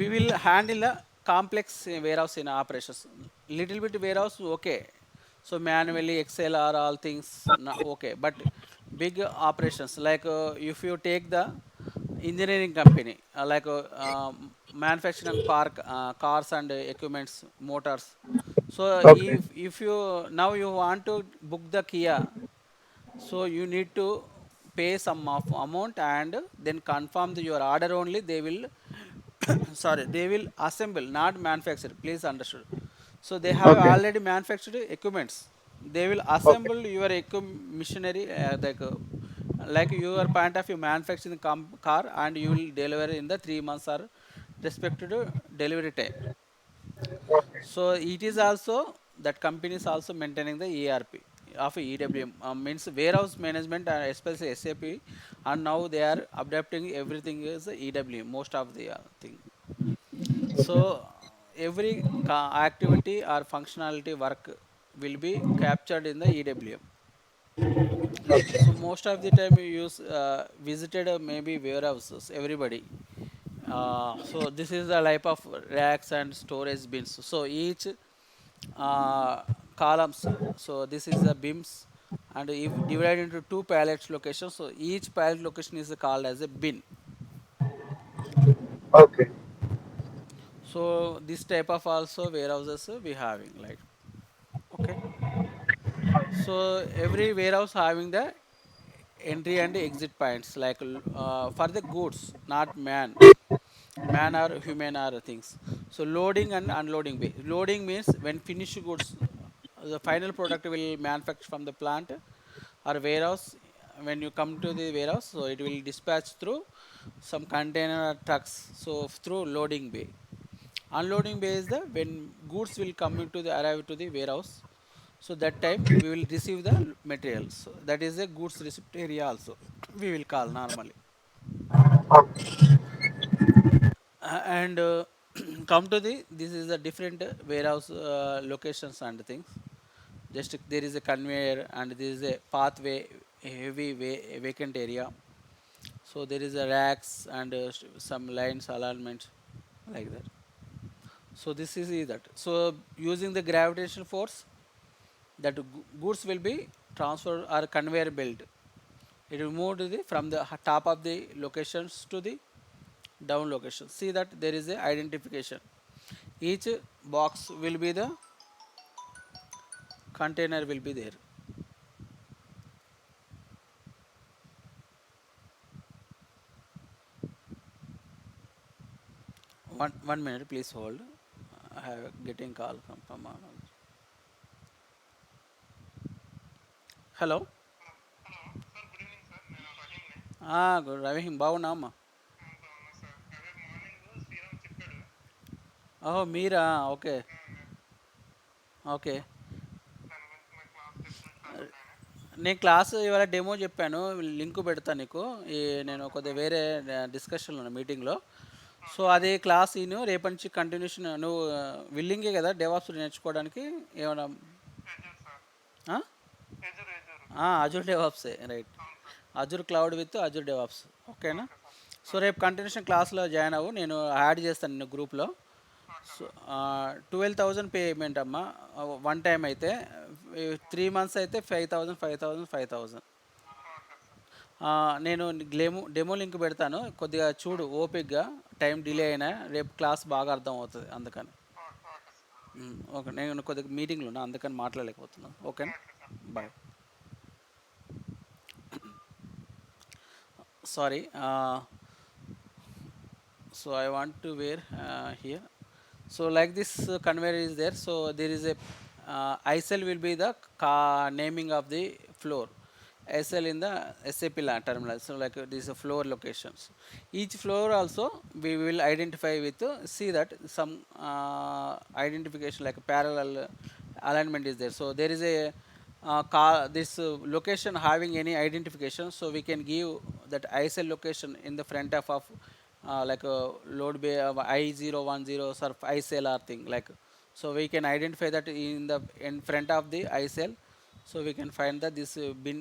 we will handle the complex warehouse in operations. Little bit warehouse okay, so manually excel are all things okay, but big operations like if you take the engineering company like manufacturing park cars and equipments motors. So Okay. if you now you want to book the Kia, so you need to pay some of amount and then confirm your order only they will sorry, they will assemble not manufacture, please understood. So they have Okay. already manufactured equipments, they will Okay. assemble your machinery like your point of view manufacturing car and you will deliver in the 3 months or respected delivery time. Okay. So it is also that company is also maintaining the ERP of EWM, means warehouse management and especially SAP, and now they are adapting everything is EWM most of the thing. Okay. So every activity or functionality work will be captured in the EWM. So most of the time you use visited maybe warehouses everybody. So this is the type of racks and storage bins. So each uh, columns. So this is the bins, and if divided into two pallets locations, so each pallet location is called as a bin. Okay. So this type of also warehouses we having like okay. So every warehouse having the entry and exit points like for the goods, not man or human or things. So loading and unloading bay. Loading means when finished goods, the final product will manufacture from the plant or warehouse. When you come to the warehouse, so it will dispatch through some container or trucks. So through loading bay. Unloading bay is the when goods will come into the arrive to the warehouse. So that time we will receive the materials. So that is a goods receipt area also. We will call normally. Okay. And come to the this is a different warehouse locations and things. Just there is a conveyor and there is a pathway, a heavy vacant area. So there is a racks and some lines alignment like that. So this is that. So using the gravitational force, that goods will be transferred or conveyor belt. It will move to the from the top of the locations to the down location. See that there is a identification. Each box will be the container will be there. One minute, please hold. I have getting call from hello. Good Ravi బాగున్నా అమ్మా. ఓహో మీరా, okay. Okay. నేను class ఇవాళ demo చెప్పాను, link పెడతా నీకు. ఈ నేను కొద్దిగా వేరే డిస్కషన్లో ఉన్నా మీటింగ్లో. సో అది క్లాస్ నేను రేపటి నుంచి కంటిన్యూషన్ నువ్వు విల్లింగే కదా డెవాప్స్ నేర్చుకోవడానికి ఏమైనా అజూర్ డెవాప్సే right. Azure cloud with Azure DevOps ఓకేనా. సో రేపు కంటిన్యూషన్ క్లాస్లో జాయిన్ అవ్వు, నేను యాడ్ చేస్తాను నిన్ను గ్రూప్లో. సో 12,000 పేమెంట్ అమ్మా వన్ టైం అయితే, 3 మంత్స్ అయితే 5,000 5,000 5,000. నేను డెమో లింక్ పెడతాను, కొద్దిగా చూడు ఓపిక్గా. టైం డిలే అయినా రేపు క్లాస్ బాగా అర్థం అవుతుంది అందుకని. ఓకే, నేను కొద్దిగా మీటింగ్లో ఉన్నా అందుకని మాట్లాడలేకపోతున్నాను. ఓకేనా, bye. Sorry. So I want to wear here. So like this conveyor is there. So there is a ISL will be the naming of the floor. SL in the SAP terminal. So like these are floor locations. Each floor also we will identify with see that some identification like a parallel alignment is there. So there is a this location having any identification, so we can give that ISL location in the front of like a load bay of I010 or ISL or thing like. So we can identify that in front of the ISL. So we can find that this bin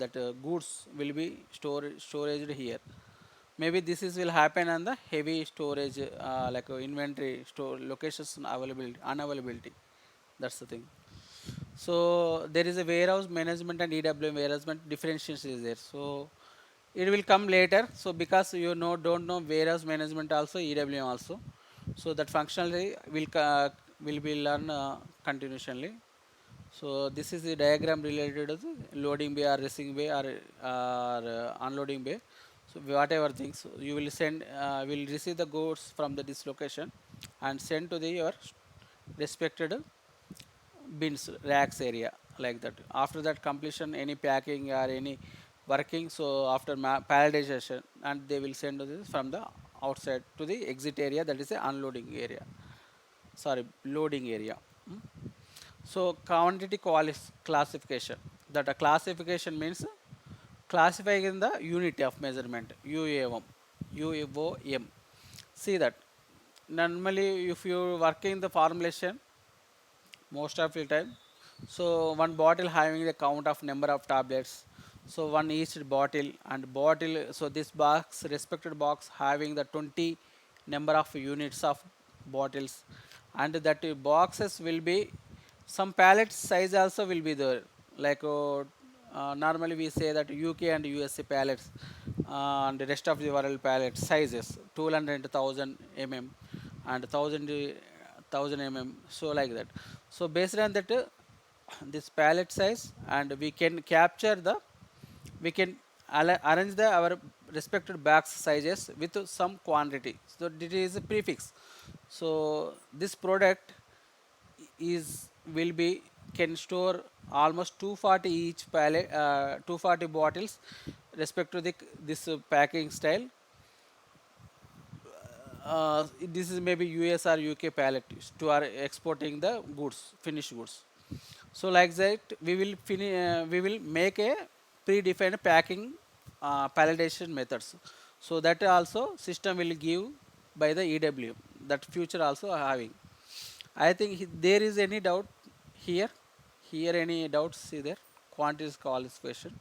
that goods will be storaged here. maybe this is will happen on the heavy storage like inventory store locations availability unavailability. That's the thing. So there is a warehouse management and EWM warehouse management differentiation is there. So it will come later. So because you know don't know warehouse management also EWM also. So that functionality will be learned continuously. So this is the diagram related to the loading bay or receiving bay or unloading bay. So whatever things you will send, will receive the goods from the this location and send to the your respected bins racks area like that. After that completion, any packing or any working. So after palletization, and they will send to this from the outside to the exit area. That is the unloading area. Sorry, loading area. Hmm. So quantity classification. That a classification means classifying the unit of measurement UAM. UAM. See that normally if you working the formulation most of the time. So one bottle having the count of number of tablets. So one each bottle and bottle. So this box, respected box, having the 20 number of units of bottles, and that boxes will be some pallet size also will be there. Like normally we say that UK and USA pallets and the rest of the world pallet sizes 200 1000 mm and 1000 mm, so like that. So based on that this pallet size, and we can capture the, we can arrange the our respected box sizes with some quantity. So it is a prefix. So this product is will be can store almost 240 each pallet, 240 bottles respect to the this packing style. This is maybe US or UK pallet to are exporting the goods, finished goods. So like that, we will make a predefined packing palletization methods. So that also system will give by the EWM. That future also having. I think there is any doubt here. Here any doubts? See there. Quantities qualification.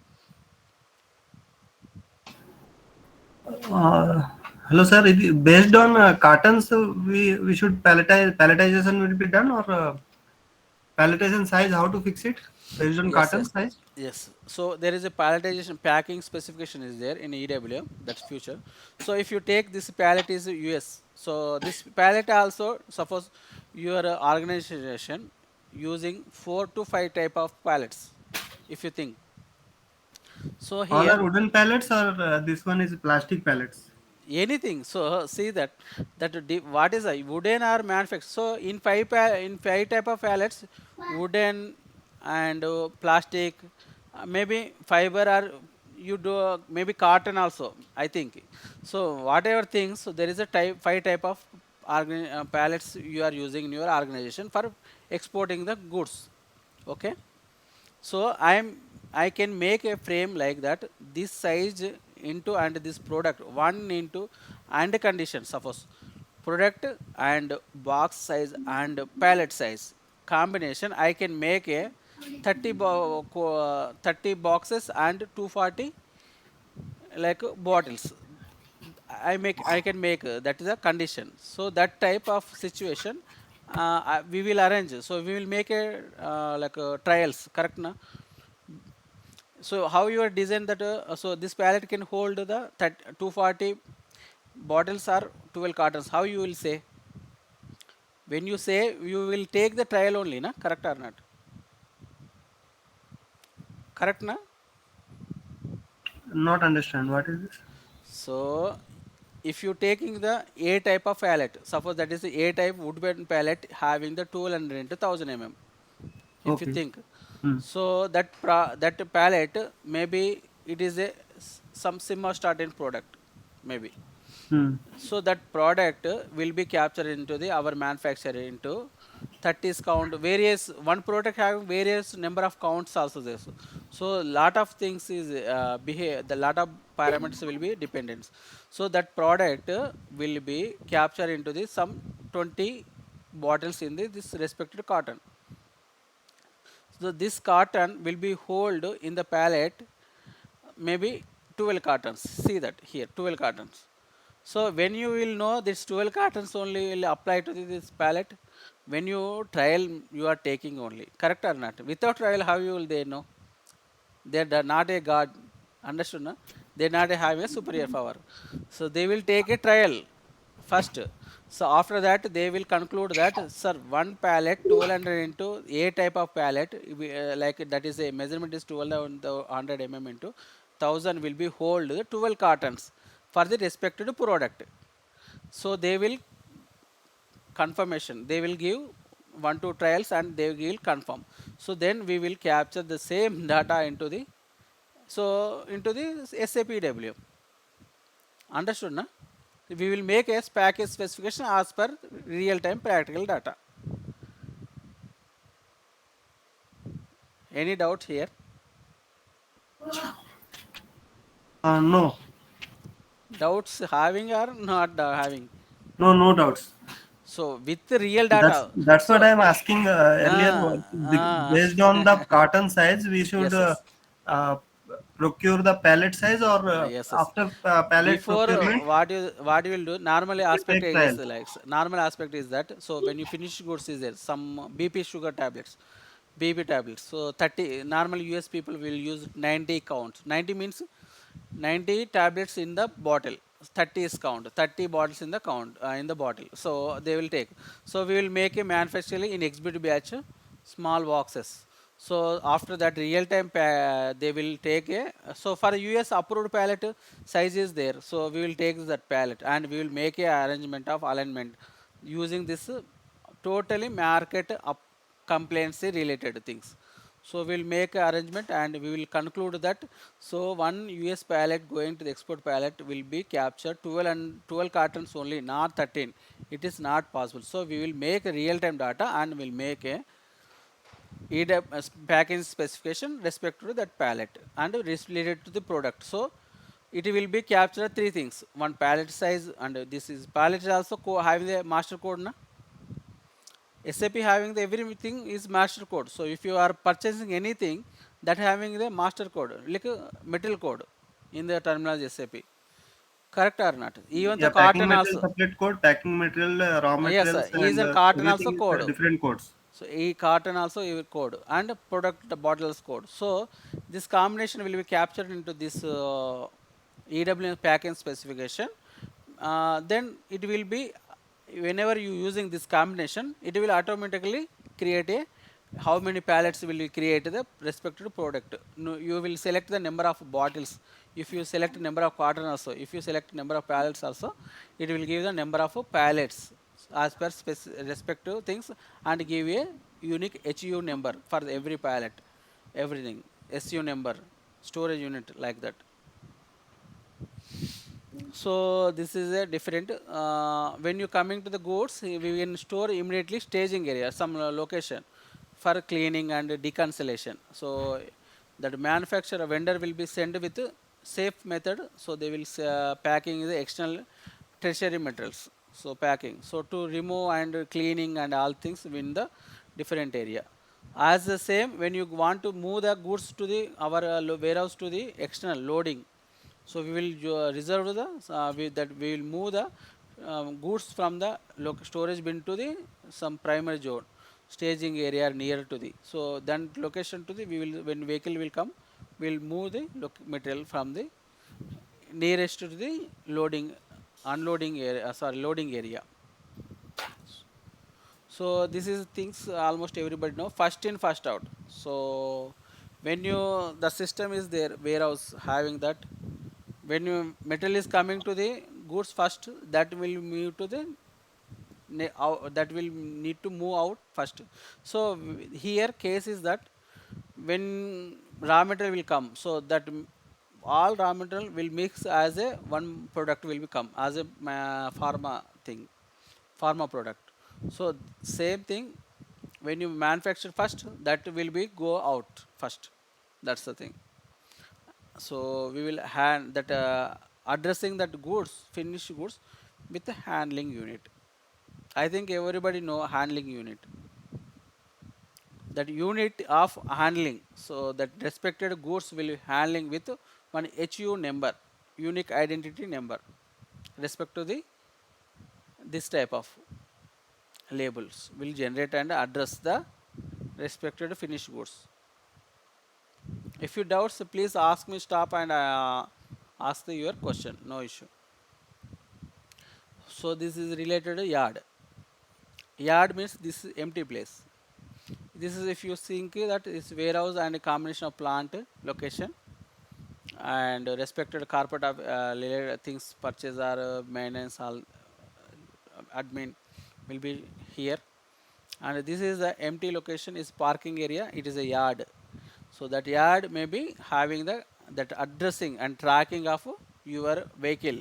Uh, Hello, sir. Based on cartons, we should palletization will be done, or palletization size, how to fix it based on Yes, carton yes, size? yes. So there is a palletization packing specification is there in EWM. That's future. So if you take this pallet is US. So this pallet also suppose your organization using 4 to 5 type of pallets. If you think so All here are wooden pallets, or this one is plastic pallets? anything. So see that what is a wooden or manufactured. So in in five type of pallets, wooden and plastic, maybe fiber or you do maybe cotton also, I think. So whatever things, so there is a five type of pallets you are using in your organization for exporting the goods. Okay. So I can make a frame like that, this size into and this product one into and condition. Suppose product and box size and pallet size combination, I can make a 30 boxes and 240 like bottles. I can make that is a condition. So that type of situation we will arrange. So we will make a like trials, correct na? So how you are designed that so this pallet can hold the 240 bottles or 12 cartons. How you will say? When you say you will take the trial only, na? Correct or not? Correct na? Not understand what is this? So if you taking the A type of pallet, suppose that is the A type woodbend pallet having the 200 into 1000 mm. If you Okay. think, Hmm. so that pallet maybe it is a some similar starting product, maybe. Hmm. So that product will be captured into the our manufacturer into 30s count various one product having various number of counts also there. So lot of things is behave, the lot of parameters will be dependent. So that product will be captured into the some 20 bottles in this respected cotton. So this cotton will be hold in the pallet maybe 12 cartons. See that here, 12 cartons. So when you will know this 12 cartons only will apply to this pallet, when you trial you are taking only, correct or not? Without trial, how you will they know? They're not a god, understood? No? They're not having a superior power. So they will take a trial first. So after that, they will conclude that, sir, one pallet 1200 into a type of pallet, like that is a measurement is 1200 mm into 1000 will be hold 12 cartons for the respected product. So they will confirmation, they will give one two trials and they will confirm. So then we will capture the same data into the, so into the SAP EWM. Understood, na? We will make a package specification as per real time practical data. Any doubt here? No, Doubts having or not having? no doubts. So with the real That's data, that's what so I'm asking earlier. Based on the carton size, we should yes, yes, uh, procure the pallet size, or yes, yes. after pallet Before procurement, what you will do, normally we aspect take is trial. like normal aspect is that, so when you finish goods is there some BP sugar tablets, BP tablets. So 30 normally US people will use 90 count. 90 means 90 tablets in the bottle. 30 is count. 30 bottles in the count in the bottle. So they will take. So we will make a manufacturing in exhibit batch, small boxes. So after that real time they will take a, so for US approved pallet size is there. So we will take that pallet and we will make a arrangement of alignment using this totally market up complaints related things. So we'll make a arrangement and we will conclude that, so one US pallet going to the export pallet will be captured 12 and 12 cartons only, not 13. It is not possible. So we will make a real time data and we'll make a EWM package specification respect to that pallet and related to the product. So it will be captured three things: one pallet size, and this is pallet is also having the master code. Na? SAP having the everything is master code. So if you are purchasing anything that having the master code, like a metal code in the terminology SAP, correct or not? Even the Yeah, packing cotton material also, separate code, packing material raw yes, materials, and even cotton also everything is code. different codes. So e carton also you code and product bottles code. So this combination will be captured into this EWM package specification. Then it will be, whenever you using this combination, it will automatically create a how many pallets will you create the respective product. No, you will select the number of bottles. If you select number of carton also, if you select number of pallets also, it will give the number of pallets as per respective things and give a unique HU number for every pallet, everything, SU number, storage unit like that. So this is a different. When you coming to the goods, we can store immediately staging area, some location for cleaning and deconsolation. So that manufacturer vendor will be sent with safe method. So they will packing the external tertiary materials. So packing. So to remove and cleaning and all things in the different area. As the same, when you want to move the goods to the our warehouse to the external loading, so we will reserve the that we will move the goods from the storage bin to the some primary zone, staging area near to the. So then location to the, we will, when vehicle will come, we will move the material from the nearest to the loading, unloading area. Sorry, loading area. So this is things almost everybody know. First in, first out. So when you the system is there, warehouse having that, when you metal is coming to the goods first, that will move to the that will need to move out first. So here case is that when raw material will come, so that all raw material will mix as a one product will become as a pharma thing, pharma product. So same thing, when you manufacture first, that will be go out first. That's the thing. So we will hand that addressing that goods, finished goods with the handling unit. I think everybody know handling unit. That unit of handling. So that respected goods will be handling with one HU number, unique identity number, respect to the this type of labels will generate and address the respected finished goods. If you doubts, please ask me, stop and ask your question, no issue. So this is related to yard. Yard means this is empty place. This is if you think that is warehouse and a combination of plant location and respected corporate of related things purchase or maintenance all admin will be here, and this is the empty location is parking area, it is a yard. So that yard may be having the that addressing and tracking of your vehicle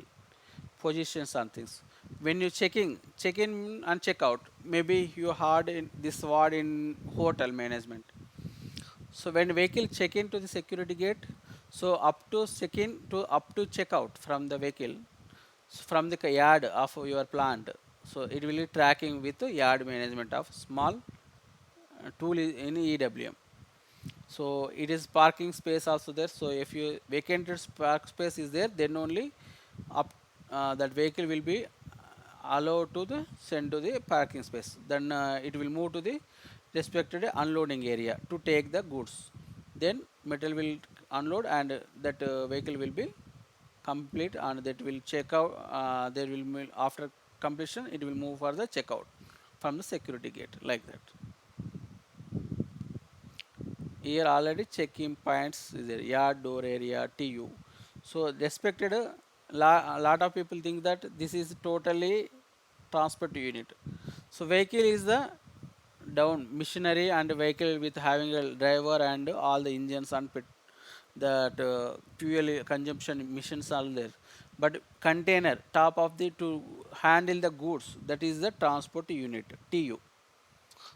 positions and things. When you check in and check out, maybe you had in this word in hotel management. So when vehicle check in to the security gate, so up to check in to up to check out from the vehicle, from the yard of your plant, so it will be tracking with the yard management of small tool in EWM. So it is parking space also there. So if you vacated park space is there, then only up that vehicle will be allowed to the send to the parking space. Then it will move to the respected unloading area to take the goods. Then metal will unload and that vehicle will be complete and that will check out. There will be, after completion it will move for the checkout from the security gate like that. Here already check-in points is there, yard, door area, TU. So respected a lot of people think that this is totally transport unit. So vehicle is the down machinery and vehicle with having a driver and all the engines and that fuel consumption emissions are there. But container top of the to handle the goods, that is the transport unit, TU.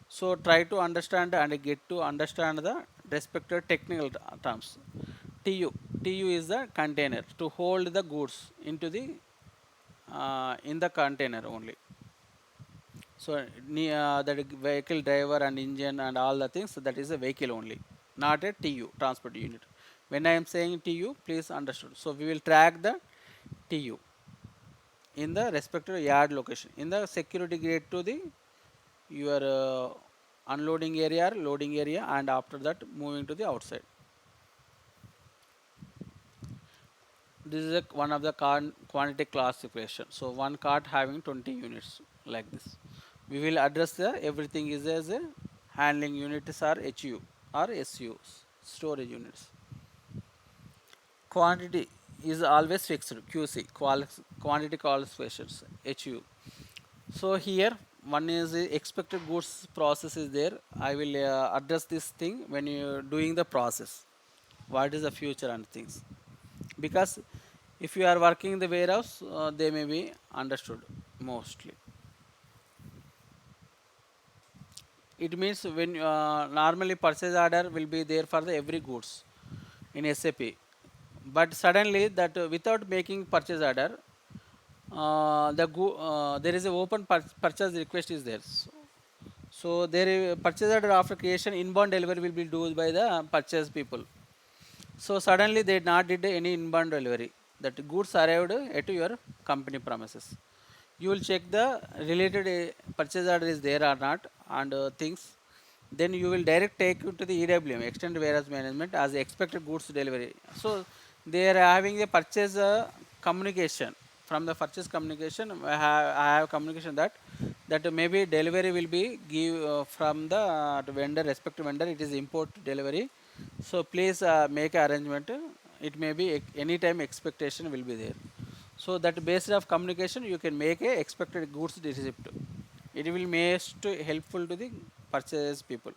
So try to understand and get to understand the respected technical terms. TU. TU is the container to hold the goods into the in the container only. So that vehicle driver and engine and all the things, that is a vehicle only, not a TU, transport unit. When I am saying TU, please understood. So we will track the TU in the respective yard location in the security gate to the your unloading area or loading area, and after that moving to the outside. This is one of the quantity classification. So one cart having 20 units like this. We will address the everything is as a handling units or HU or SU, storage units. Quantity is always fixed, QC, quantity qualifications, HU. So here one is the expected goods process is there. I will address this thing when you are doing the process. What is the future and things? Because if you are working in the warehouse, they may be understood mostly. It means when normally purchase order will be there for the every goods in SAP, but suddenly that without making purchase order, there is a open purchase request is there. So there is purchase order after creation, inbound delivery will be done by the purchase people. So suddenly they not did any inbound delivery. That goods arrived at your company premises. You will check the related purchase order is there or not and things. Then you will direct take it to the EWM, extended warehouse management, as expected goods delivery. So they are having a purchase communication. From the purchase communication, I have communication that maybe delivery will be give from the vendor, respective vendor. It is import delivery. So please make arrangement. It may be any time expectation will be there. So that based of communication, you can make a expected goods receipt. It will most helpful to the purchase people.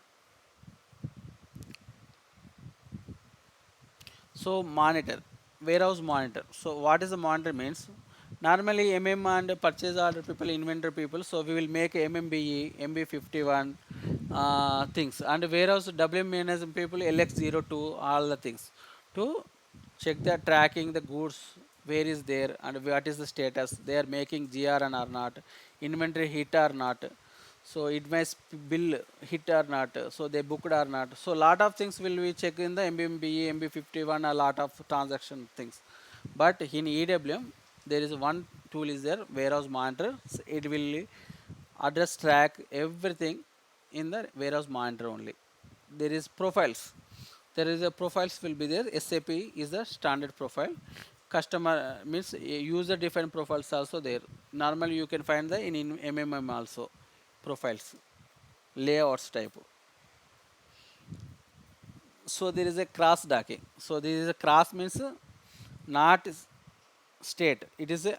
So monitor, warehouse monitor. So what is the monitor means? Normally MM and purchase order people, inventory people. So we will make MMBE, MB51 things, and warehouse WM management people LX02, all the things to check the tracking the goods, where is there and what is the status. They are making GRN or not, inventory hit or not. So it may bill hit or not, so they booked or not. So lot of things will be check in the MBMBE, MB51, a lot of transaction things. But in EWM, there is one tool is there, warehouse monitor. It will address track everything in the warehouse monitor only. There is profiles. There is a profiles will be there. SAP is the standard profile. Customer means user defined profiles also there. Normally you can find the in MMM also profiles, layouts type. So there is a cross docking. So this is a cross means not state. It is a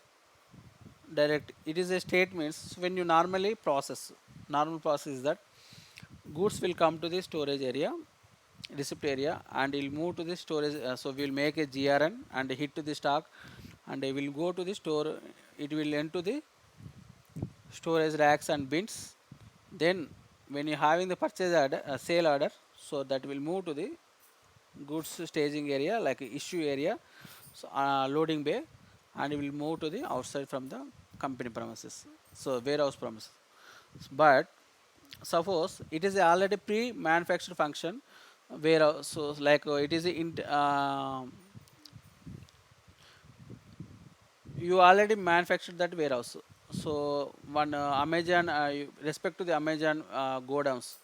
direct. It is a state means when you normally process. Normal process is that goods will come to the storage area, receipt area, and it will move to the storage. So we will make a GRN and hit to the stock, and it will go to the store. It will enter the storage racks and bins. Then when you having the purchase order, sale order, so that will move to the goods staging area like issue area, so loading bay, and it will move to the outside from the company premises, so warehouse premises. But suppose it is already pre-manufactured function warehouse, so like it is you already manufactured that warehouse. So one Amazon, respect to the Amazon godowns,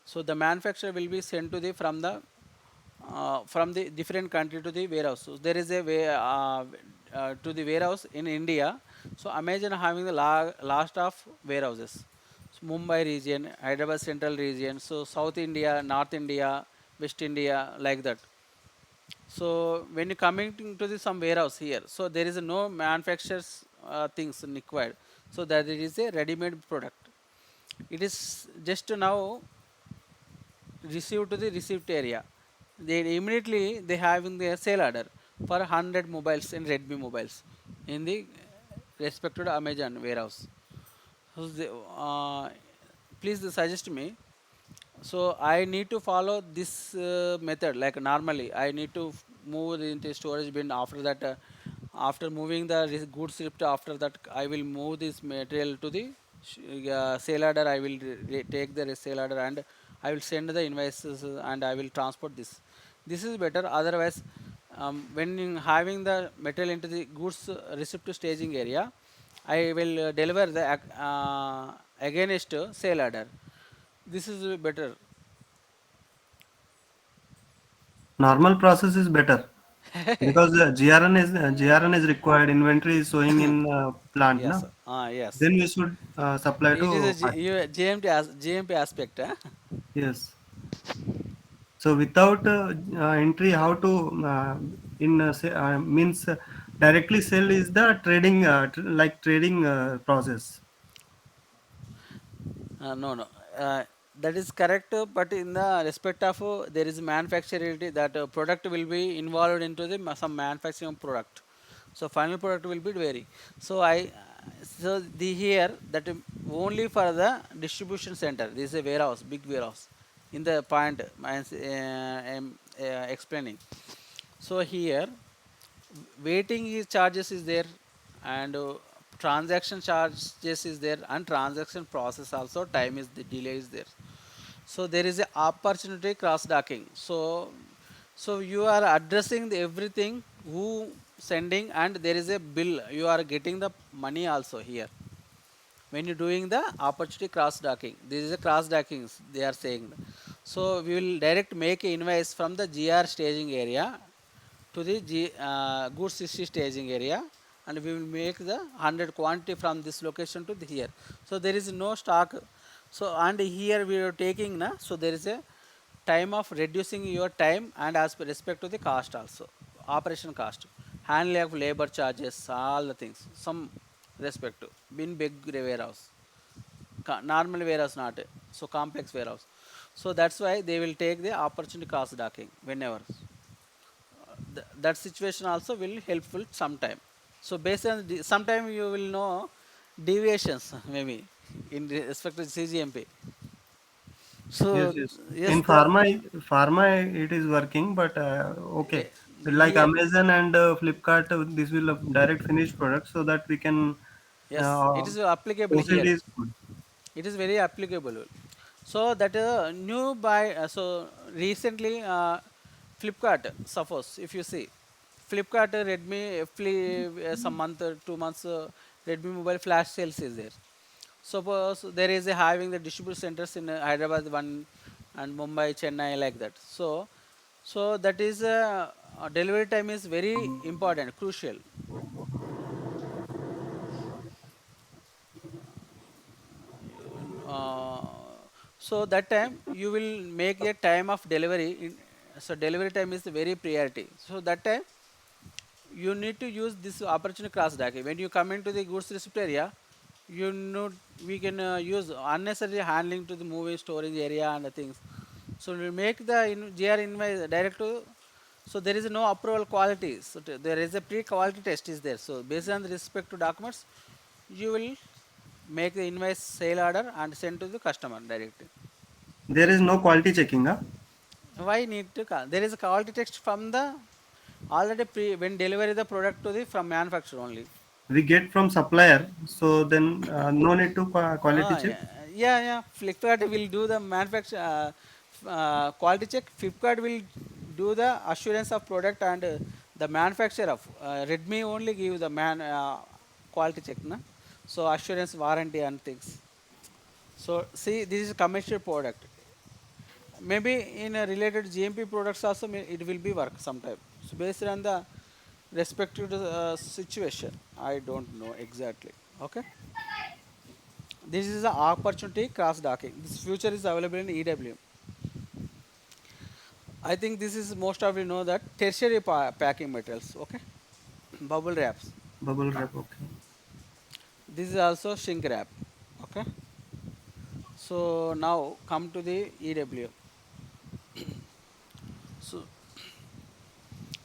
so the manufacturer will be sent to the from the different country to the warehouse. So there is a way to the warehouse in India. So Amazon having the last of warehouses. So Mumbai region, Hyderabad central region, so South India, North India, West India, like that. So when you coming to the some warehouse here, so there is no manufacturers things required. So that it is a ready-made product. It is just now received to the receipt area. They immediately they having their sale order for 100 mobiles in Redmi mobiles in the respected Amazon warehouse. So please suggest me. So I need to follow this method like normally. I need to move into storage bin. After that, after moving the goods shipped, after that I will move this material to the sale order. I will take the sale order and I will send the invoices and I will transport this. This is better. Otherwise, when having the material into the goods receipt staging area, I will deliver the against sale order. This is better. Normal process is better because GRN is required. Inventory is showing in plant, Yes, na. yes. Then we should supply It is a to factory. GMT GMP aspect. Huh? Yes. So without entry, how to means directly sell is the trading like trading process. No, no. That is correct, but in the respect of there is manufacturability that product will be involved into the some manufacturing product. So final product will be vary. So so the here that only for the distribution center. This is a warehouse, big warehouse. In the point I am explaining. So here waiting is charges is there, and transaction charges is there, and transaction process also time is the delay is there. So there is a opportunity cross docking. So you are addressing the everything who sending, and there is a bill you are getting the money also here when you're doing the opportunity cross docking. This is a cross docking they are saying. So we will direct make a invoice from the GR staging area to the goods history staging area, and we will make the 100 quantity from this location to the here. So there is no stock. So and here we are taking na, so there is a time of reducing your time and as per respect to the cost also, operation cost, handling of labor charges, all the things, some respect to in big warehouse, normal warehouse not so complex warehouse. So that's why they will take the opportunity cost docking whenever. That situation also will helpful sometime. So based on sometime you will know deviations maybe in respect to CGMP. Yes, So yes. yes, In the pharma it is working, but okay. Like here, Amazon and Flipkart, this will direct finished product so that we can yes, uh, it is applicable proceed here. is good. It is very applicable. So that new by so recently Flipkart, suppose if you see Flipkart Redmi some month 2 months Redmi mobile flash sales is there. Suppose there is a having the distribution centers in Hyderabad one and Mumbai, Chennai like that. So that is delivery time is very important, crucial. Uh, so that time you will make a time of delivery. So delivery time is the very priority. So that time you need to use this opportunity cross dock. When you come into the goods receipt area, you know we can use unnecessary handling to the moving storage area and the things. So we make the GR invoice direct to. So there is no approval quality. So there is a pre-quality test is there. So based on the respect to documents, you will make the invoice sale order and send to the customer directly. There is no quality checking, huh? Why need to there is a quality text from the already when delivery the product to the from manufacturer only. We get from supplier, so then no need to quality check. Yeah, yeah. Flipkart will do the manufacture quality check. Flipkart will do the assurance of product and the manufacturer of Redmi only give the quality check, na. So assurance warranty and things. So see, this is a commercial product. Maybe in a related GMP products also it will be work sometime. So based on the respective situation, I don't know exactly. Okay. This is the opportunity cross docking. This future is available in EWM. I think this is most of you know that tertiary packing materials. Okay, bubble wraps. Bubble wrap, okay. This is also shrink wrap. Okay. So now come to the EWM. So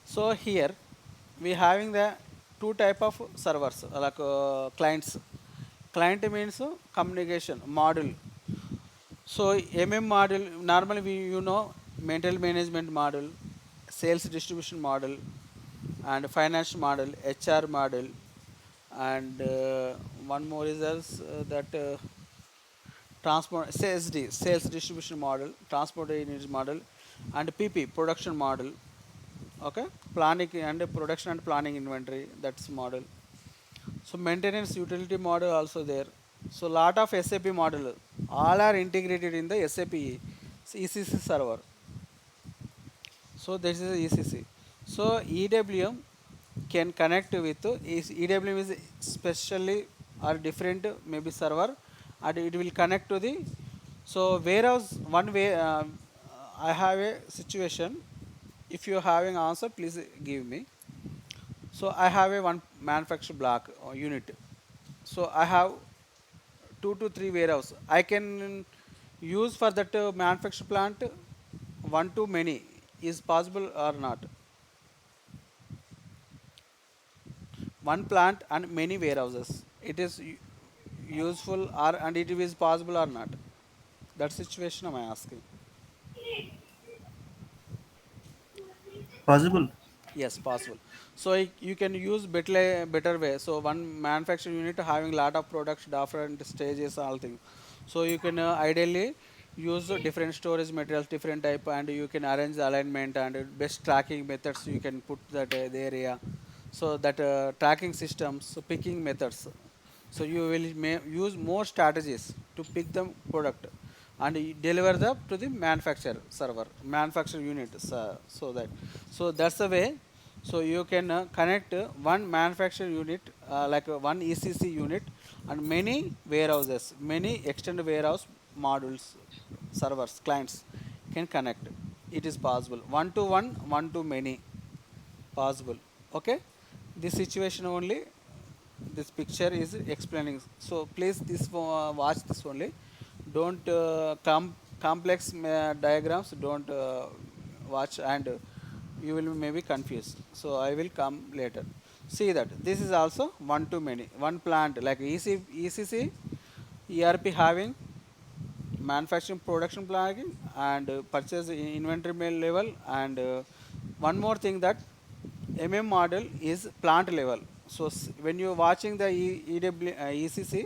so here we having the two type of servers like clients. Client means communication module. So MM model normally we mental management model, sales distribution model, and finance model, HR model, and one more is else that transport CSD sales distribution model, transport unit model, and PP production model. Okay, planning and production and planning inventory that's model. So maintenance utility model also there. So lot of SAP model, all are integrated in the SAP ECC server. So this is ECC. So EWM can connect with EWM is specially or different maybe server, and it will connect to the so warehouse one way. I have a situation. If you are having answer, please give me. So I have a one manufacture block unit. So I have 2 to 3 warehouse. I can use for that manufacture plant one to many is possible or not. One plant and many warehouses. It is useful or and it is possible or not. That situation am I asking. Possible. Yes, possible. So you can use better way. So one manufacturing unit having lot of products, different stages, all things. So you can ideally use different storage materials, different type, and you can arrange the alignment and best tracking methods. You can put that the area. So that tracking systems, so picking methods. So you will use more strategies to pick the product and deliver the to the manufacturer server manufacturer unit so that so that's the way so you can connect one manufacturer unit like one ECC unit and many warehouses many extended warehouse modules servers clients can connect. It is possible one to one one to many possible. Okay, this situation only this picture is explaining. So please this watch this only. Don't complex diagrams don't watch and you will be maybe confused. So I will come later. See that this is also one to many one plant like ECC ERP having manufacturing production planning and purchase inventory level and one more thing that model is plant level. So when you're watching the ECC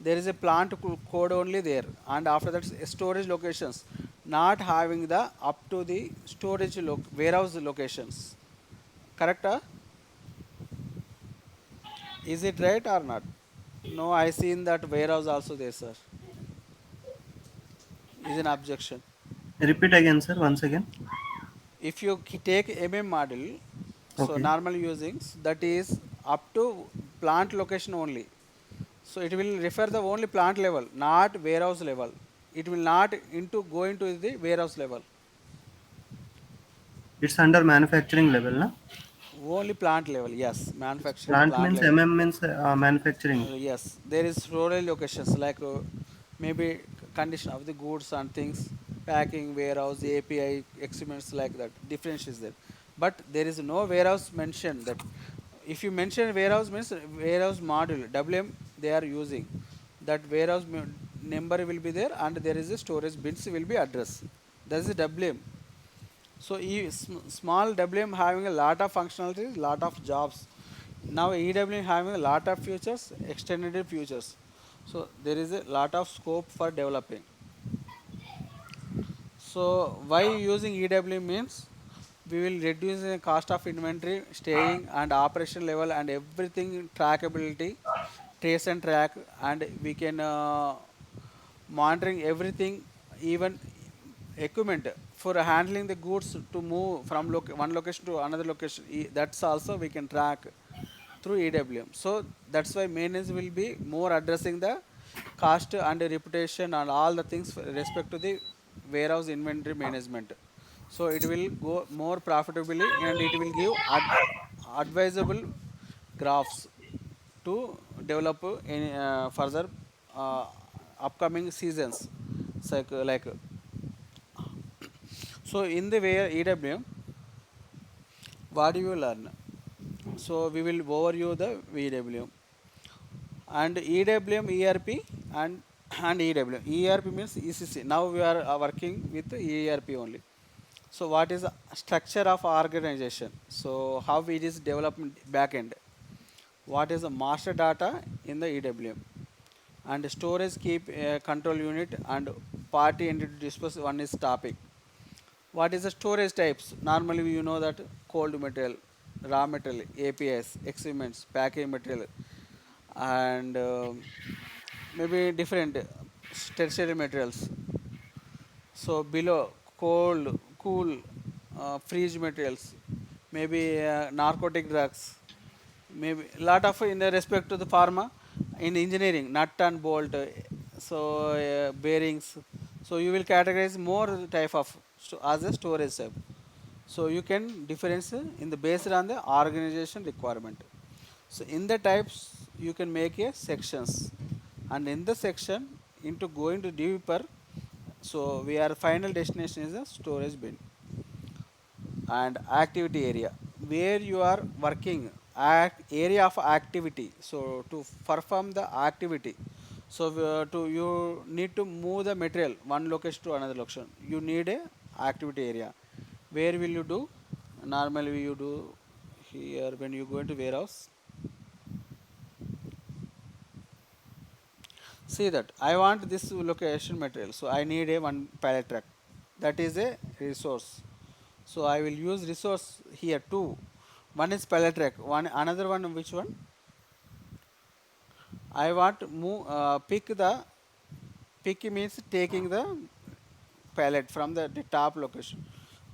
there is a plant code only there, and after that storage locations not having the up to the storage warehouse locations. Correct? Is it right or not? No, I seen that warehouse also there, sir. Is an objection. Repeat again, sir, once again. If you take model, so Okay. normal usings, that is up to plant location only. So it will refer the only plant level, not warehouse level. It will not into go into the warehouse level. It's under manufacturing level, na? Only plant level, yes. Manufacturing Plant plant means level. MM means manufacturing. Yes, there is rural locations like maybe condition of the goods and things, packing, warehouse, API, experiments like that. Difference is there, but there is no warehouse mentioned. That if you mention warehouse means warehouse module WM they are using. That warehouse number will be there, and there is a storage bins will be address. That is a WM. So small WM having a lot of functionalities, lot of jobs. Now EWM having a lot of features, extended features. So there is a lot of scope for developing. So why using EWM means we will reduce the cost of inventory, staying and operation level and everything trackability, trace and track, and we can monitoring everything, even equipment for handling the goods to move from one location to another location. That's also we can track through EWM. So that's why maintenance will be more addressing the cost and reputation and all the things with respect to the warehouse inventory management. So it will go more profitably, and it will give advisable graphs to develop in further uh, upcoming seasons. Like so in the way EWM, what do you learn? So we will overview the EWM and EWM ERP and EWM. ERP means ECC. Now we are working with ERP only. So what is the structure of organization? So how it is development backend? What is the master data in the EWM? And storage keep control unit and party entity disperse one is topic. What is the storage types? Normally you know that cold material, raw material, APIs, experiments, packaging material, and maybe different tertiary materials. So below cold, cool, freeze materials, maybe narcotic drugs, maybe lot of in the respect to the pharma, in engineering, nut and bolt, so bearings. So you will categorize more type of as a storage type. So you can difference in the based on the organization requirement. So in the types you can make a sections, and in the section into going to deeper. So we are final destination is a storage bin and activity area where you are working area of activity. So to perform the activity, so to you need to move the material one location to another location, you need a activity area. Where will you do? Normally you do here when you go into warehouse. See that I want this location material, so I need a one pallet truck. That is a resource. So I will use resource here too. One is pallet truck. One another one, which one? I want to move pick the pick means taking the pallet from the top location.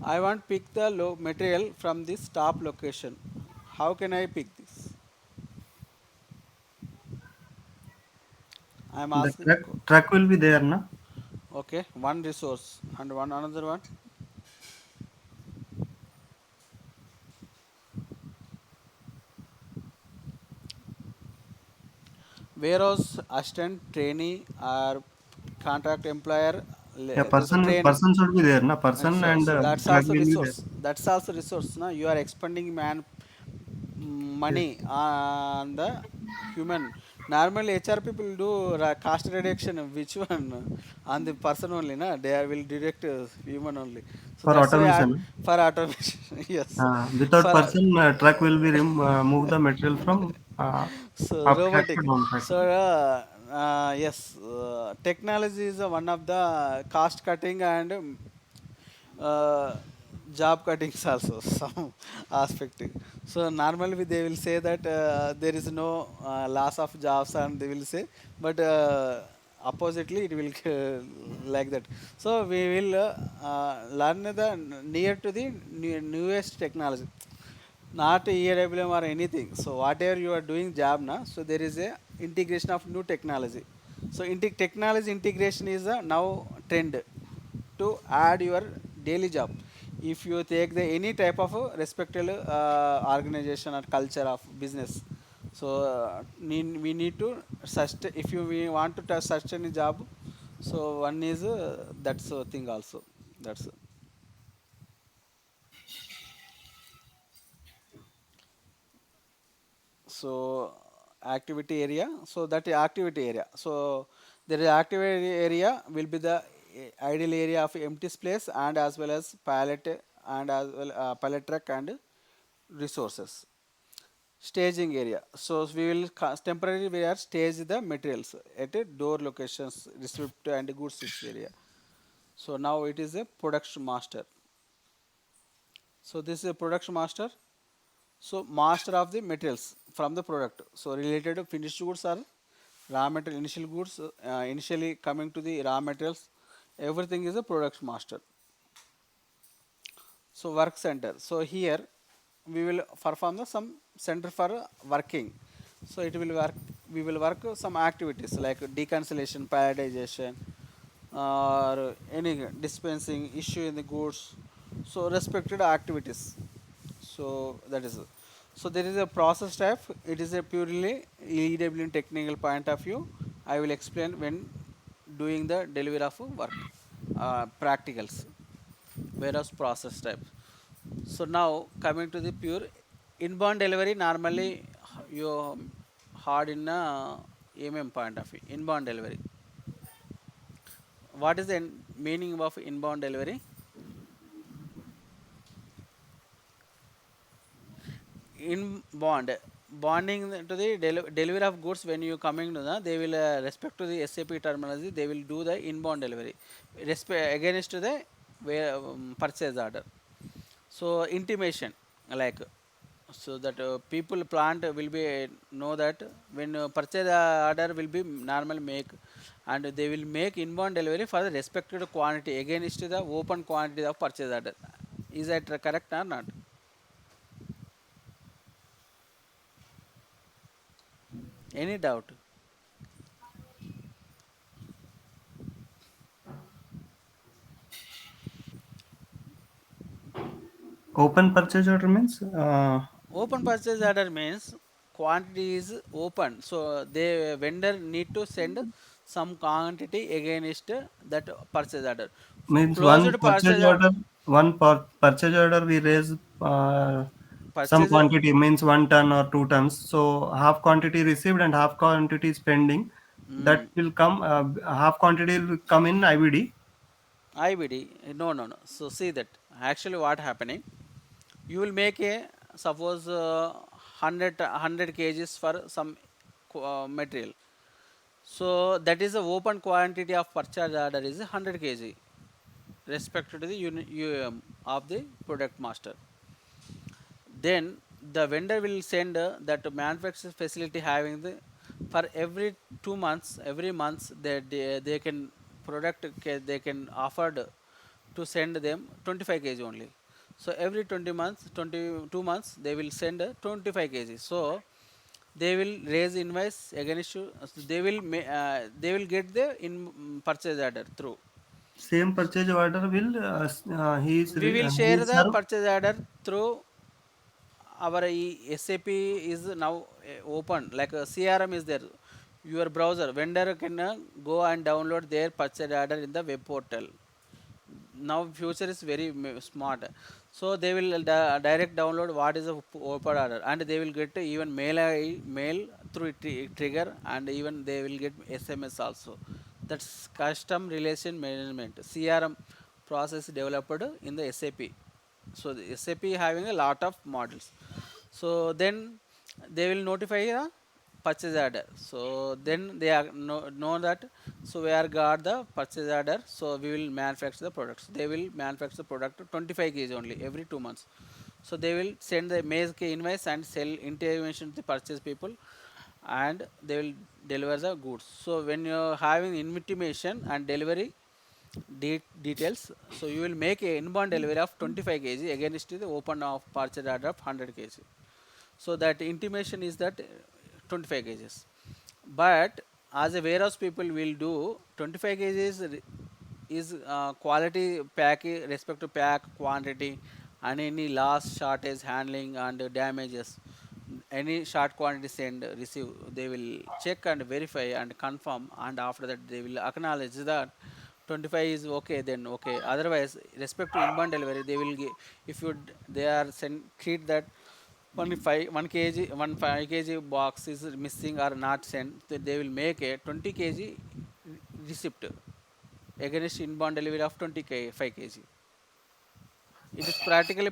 I want pick the material from this top location. How can I pick this? I am The asking. truck will be there, na? Okay, one resource and one another one. Warehouse assistant, trainee, or contract employer. Yeah, There's a trainee. person should be there, na? Person and So that's truck also will be there. resource. That's also resource. No, you are expending Yes. money on the human. Normally HR people do cost reduction. Which one? On the person only, na? They will direct human only. So For that's why automation. for automation. Yes. Without For person, truck will be move the material from so up track to robotic. down track. So Yes, technology is one of the cost cutting and uh, job cuttings also some aspect. So normally they will say that there is no loss of jobs and they will say, but oppositely it will like that. So we will learn the near to the newest technology, not EWM or anything. So whatever you are doing job now, so there is a integration of new technology. So technology integration is a now trend to add your daily job. If you take the any type of respected organization or culture of business, so we need to sustain. If we want to sustain a job, so one is that's a thing also. That's so activity area, so that is activity area. So there is activity area will be the ideal area of empty space and as well as pallet and as well pallet truck and resources. Staging area, so we will temporarily we are stage the materials at a door locations receipt and goods ships area. So now it is a production master. So this is a production master. So master of the materials from the product. So related to finished goods are raw material, initial goods, initially coming to the raw materials, everything is a product master. So work center. So here we will perform the some center for working. So it will work. We will work some activities like deconsolidation, palletization, or any dispensing issue in the goods. So respected activities. So that is so there is a process type. It is a purely EWM technical point of view. I will explain when doing the delivery of work practicals. Whereas process type. So now coming to the pure inbound delivery, normally you hard in a point of view. Inbound delivery. What is the meaning of inbound delivery? Bonding to the delivery of goods when you coming to the, they will respect to the SAP terminology, they will do the inbound delivery respect against to the purchase order. So intimation, like, so that people plant will be know that when purchase order will be normal make, and they will make inbound delivery for the respected quantity against the open quantity of purchase order. Is that correct or not? Any doubt? Open purchase order means Open purchase order means quantity is open, so the vendor need to send some quantity against that purchase order. means one Closed purchase purchase order, purchase order we raise some purchase quantity means 1 ton or 2 tons. So half quantity received and half quantity is pending. That mm, will come. Half quantity will come in IBD. IBD. No, no, no. So see that actually what happening. You will make a suppose 100 kgs for some material. So that is the open quantity of purchase order is 100 kg respect to the UM of the product master. Then the vendor will send that manufacturing facility having the for every months they can they can offered to send them 25 kg only. So every 20 months, 22 months they will send 25 kg. So they will raise invoice against you. They will get the in purchase order through. Same purchase order will We will he share is the served. purchase order through our SAP is now open, like CRM is there. Your browser vendor can go and download their purchase order in the web portal. Now future is very smart, so they will direct download what is the open order, and they will get even mail through trigger, and even they will get SMS also. That's custom relation management CRM process developed in the SAP. So the SAP having a lot of models. So then they will notify purchase order. So then they are know that. So we are got the purchase order. So we will manufacture the products. They will manufacture the product 25 kg only every 2 months. So they will send the make invoice and sell intimation to the purchase people, and they will deliver the goods. So when you're having intimation and delivery details, so you will make a inbound delivery of 25 kg against the open of purchase order of 100 kg. So that intimation is that 25 kgs. But as a warehouse people will do 25 kgs is quality pack respect to pack quantity and any loss shortage handling and damages, any short quantity send receive, they will check and verify and confirm, and after that they will acknowledge that 25 is okay, then okay, otherwise respect to inbound delivery they will if you they are send treat that 1 kg box is missing or not sent, they will make a 20 kg receipt against inbound delivery of 25 kg. It is practically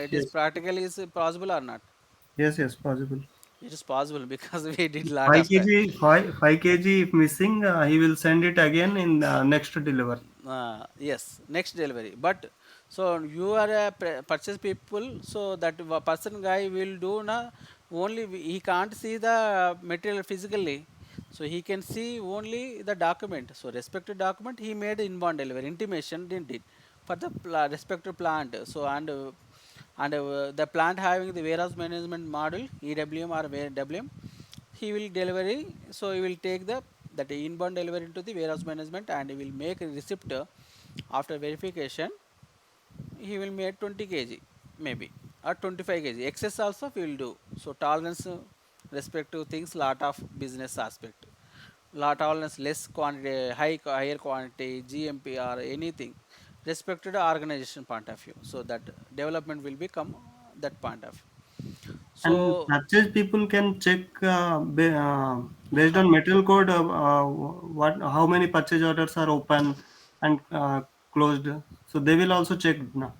it is Yes. practically is possible or not? Yes, yes, possible. It is possible because we did lot 5 of time. kg, 5 kg if missing, he will send it again in next deliver. Yes, next delivery. But so you are a purchase people, so that person guy will do na only he can't see the material physically, so he can see only the document. So respective document he made inbound delivery intimation didn't it for the respective plant. So and the plant having the warehouse management model EWM or WM, he will delivery. So he will take the that inbound delivery into the warehouse management and he will make a receipt. After verification he will make 20 kg maybe or 25 kg excess also we will do. So tolerance respective things, lot of business aspect, lot tolerance less quantity higher quantity GMP or anything respected organization point of view, so that development will become that point of view. So And purchase people can check based on material code what how many purchase orders are open and closed. So they will also check now.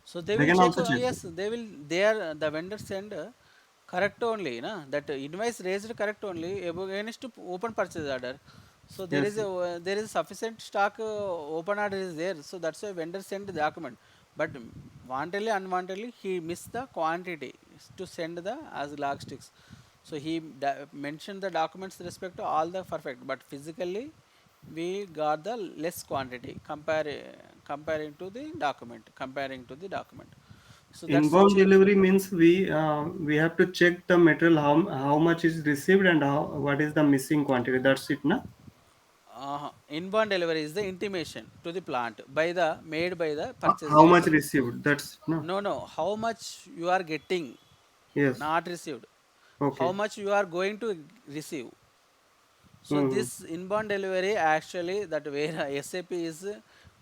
so they They will can check, also check. yes, they will, there the vendor send correct only, na, that invoice raised correct only against to open purchase order. So Yes. there is sufficient stock open order is there. So that's why vendor send the document. But wantedly unwantedly he missed the quantity to send the as logistics. So he mentioned the documents respect to all the perfect, but physically we got the less quantity comparing to the document. So that Inbound situation. delivery means we have to check the material how much is received and how what is the missing quantity. That's it, na? Inbound delivery is the intimation to the plant by the made by the purchase How much people. received? That's no. No, no, how much you are getting, Yes. not received, how Okay. much you are going to receive. So Hmm. this inbound delivery actually that where SAP is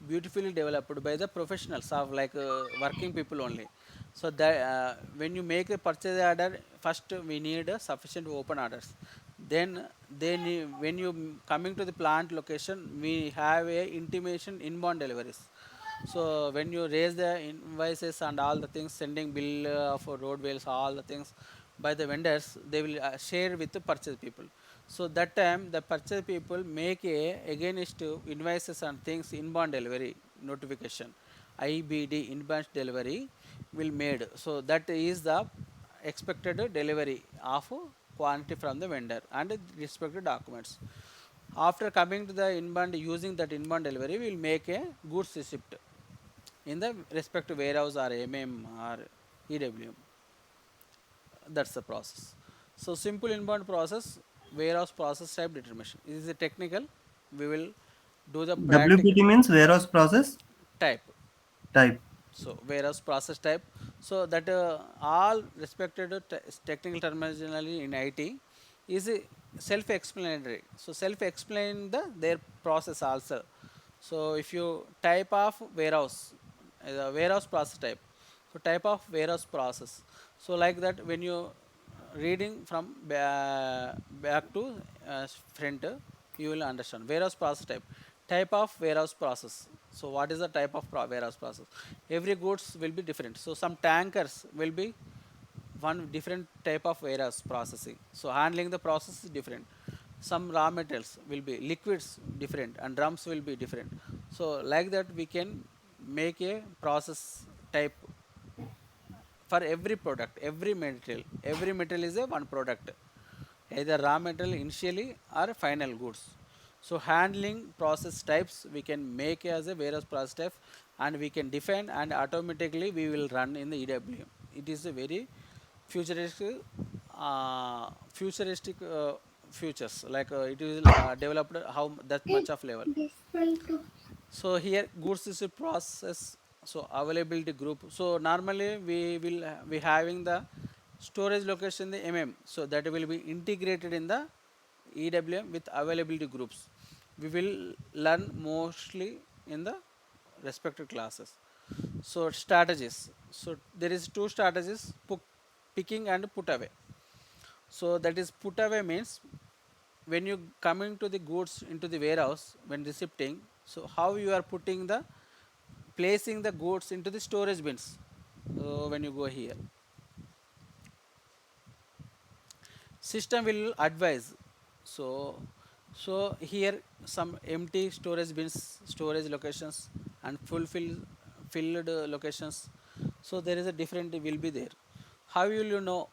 beautifully developed by the professionals of like working people only. So that when you make a purchase order, first we need sufficient open orders. Then when you coming to the plant location, we have a intimation inbound deliveries. So when you raise the invoices and all the things, sending bill of road bills, all the things by the vendors, they will share with the purchase people. So that time the purchase people make a against invoices and things inbound delivery notification. IBD inbound delivery will made. So that is the expected delivery of quantity from the vendor and respected documents. After coming to the inbound using that inbound delivery, we will make a goods receipt in the respective warehouse or or EWM. That's the process. So simple inbound process, warehouse process type determination. This is a technical. We will do the practical WPT means warehouse process type. type. So warehouse process type. So that all respected technical terminology in IT is self-explanatory. So self-explain their process also. So if you type of warehouse, warehouse process type. So type of warehouse process. So like that when you reading from back to front, you will understand warehouse process type of warehouse process. So what is the type of warehouse process? Every goods will be different. So some tankers will be one different type of warehouse processing. So handling the process is different. Some raw materials will be liquids different and drums will be different. So like that we can make a process type for every product, every material is a one product, either raw material initially or final goods. So handling process types we can make as a various process type, and we can define and automatically we will run in the EWM. It is a very futuristic futuristic futures, like it will developed how that much of level. So here goods is a process, so availability group. So normally we having the storage location in the so that will be integrated in the EWM with availability groups. We will learn mostly in the respective classes. So strategies, so there is two strategies, picking and put away. So that is put away means when you coming to the goods into the warehouse when receiving, so how you are putting the placing the goods into the storage bins. When you go here, system will advise. So so here some empty storage bins, storage locations, and filled locations. So there is a different will be there. How will you know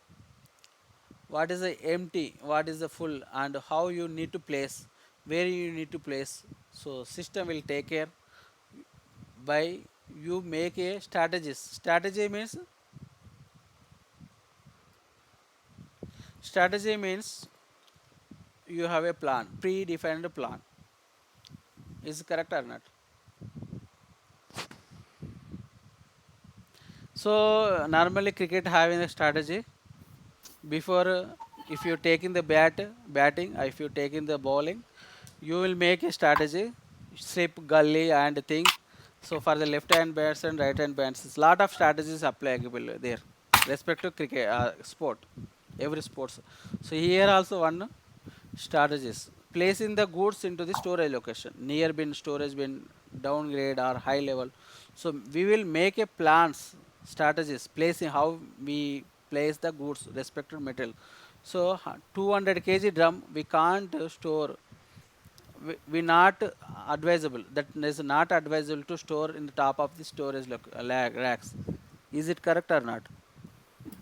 what is the empty, what is the full, and how you need to place, where you need to place? So system will take care by you make a strategy means, strategy means you have a plan, predefined plan. Is it correct or not? So normally cricket having a strategy before, if you taking the batting, if you taking the bowling, you will make a strategy, slip, gully, and thing. So for the left hand bats and right hand bats, lot of strategies applicable there, respect to cricket sport, every sports. So here also one strategies, placing the goods into the storage location, near bin, storage bin, downgrade or high level. So we will make a plans, strategies, placing how we place the goods respective metal. So 200 kg drum we can't store, we not advisable, that is not advisable to store in the top of the storage racks. Is it correct or not?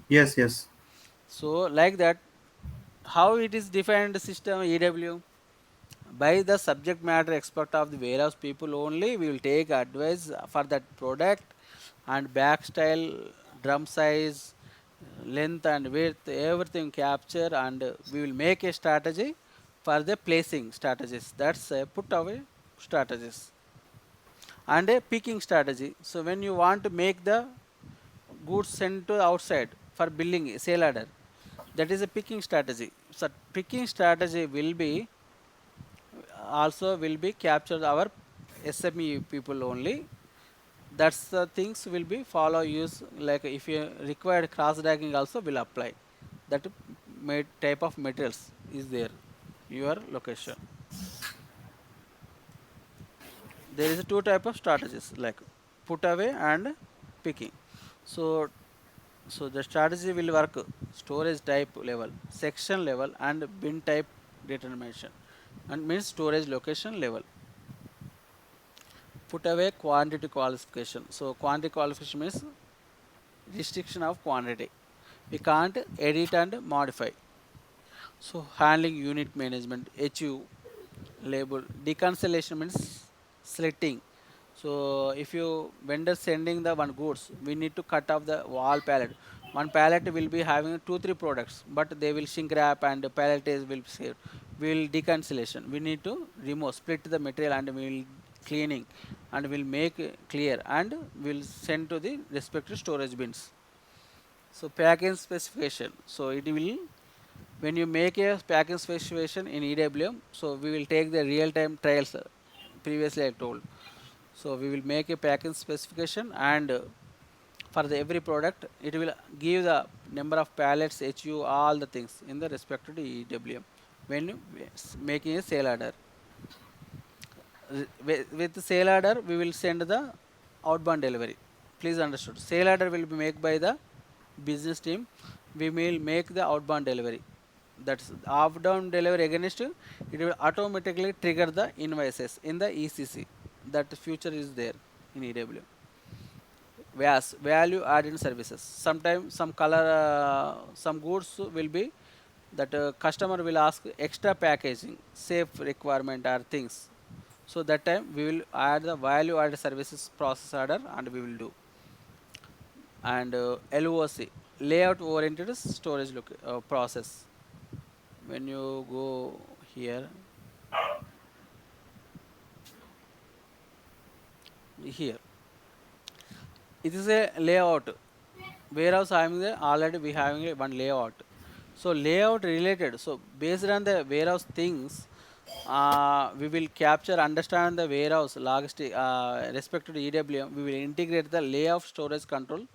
Yes, yes. So like that, how it is defined system EW, by the subject matter expert of the warehouse people only, we will take advice for that product, and back style, drum size, length and width, everything capture, and we will make a strategy for the placing strategies. That's a put away strategies. And a picking strategy, so when you want to make the goods sent to outside for billing sale order, that is a picking strategy. So picking strategy will be also will be captured our SME people only. That's the things will be follow use, like if you required cross dragging also will apply. That type of materials is there your location. There is a two type of strategies, like put away and picking. So so the strategy will work storage type level, section level, and bin type determination, and means storage location level. Put away quantity qualification. So quantity qualification means restriction of quantity. We can't edit and modify. So handling unit management, HU label. Decancellation means slitting. So if you vendor sending the one goods, we need to cut off the wall pallet. One pallet will be having two three products, but they will shrink wrap and the pallet is will be saved. Will decancellation. We need to remove, split the material, and we will cleaning, and will make clear, and will send to the respective storage bins. So packaging specification. So it will, when you make a packaging specification in EWM, so we will take the real time trials. Previously I told. So we will make a packaging specification, and for the every product it will give the number of pallets, HU, all the things in the respective EWM. When you making a sale order, with the sale order we will send the outbound delivery. Please understood. Sale order will be made by the business team, we will make the outbound delivery. That's outbound delivery against it will automatically trigger the invoices in the ECC. That feature is there in EWM. VAS, value added services. Sometimes some color, some goods will be that customer will ask extra packaging, safe requirement or things. So that time we will add the value added services process order and we will do. And LOC, layout oriented storage process. When you go here, here, it is a layout. Warehouse having the already we having a one layout. So layout related. So based on the warehouse things, we will capture, understand the warehouse logistic respect to the EWM. We will integrate the layout storage control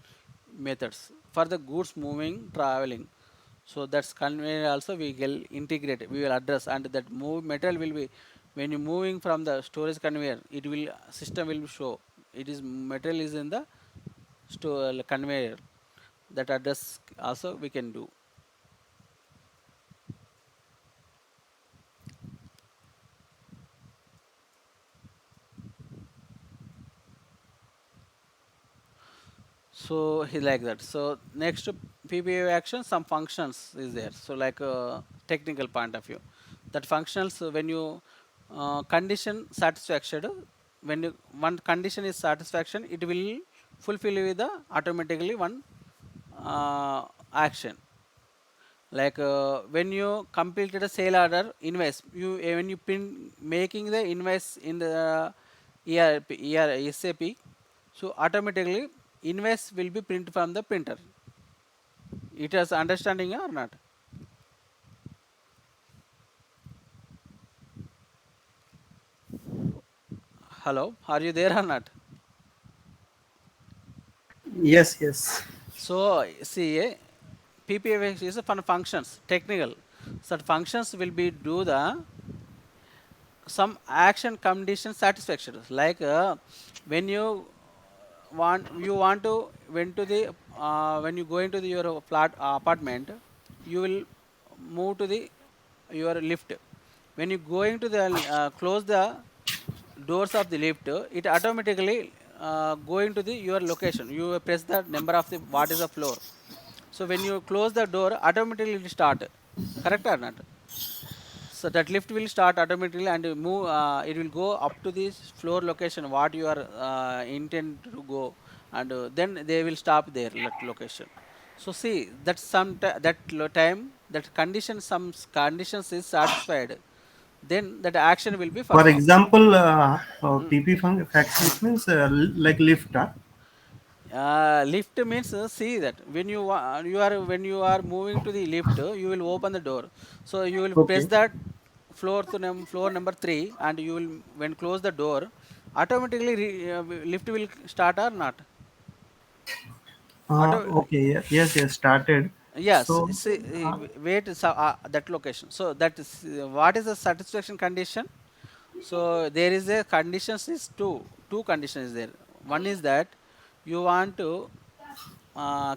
methods for the goods moving traveling. So that's conveyor also we will integrate. We will address and that move material will be when you moving from the storage conveyor. It will system will show it is material is in the store conveyor. That address also we can do. So he like that. So next to PPA action, some functions is there. So like technical point of view, that functions when you condition satisfaction, when you, one condition is satisfaction, it will fulfill with the automatically one action. Like when you completed a sale order invoice, you when you pin making the invoice in the SAP, so automatically invoice will be print from the printer. It is understanding or not? Hello, are you there or not? Yes, yes. So see, PPF is for functions technical. So functions will be do the some action condition satisfaction. Like when you want to went to the when you go into the, your flat apartment, you will move to the your lift. When you going to the close the doors of the lift, it automatically going to the your location. You press the number of the what is the floor. So when you close the door, automatically it will start. Correct or not? So that lift will start automatically and move. It will go up to this floor location what you are intend to go, and then they will stop there that location. So see that time that condition some conditions is satisfied, then that action will be For performed. example, PP factions means like lift. Lift means see that when you are when you are moving to the lift, you will open the door. So you will press Okay. that floor number 3 and you will when close the door, automatically lift will start or not. Auto, Okay. Yes, yes. Started. yes, So, see, wait so, that location. So that is what is the satisfaction condition. So there is a conditions is two conditions is there. One is that you want to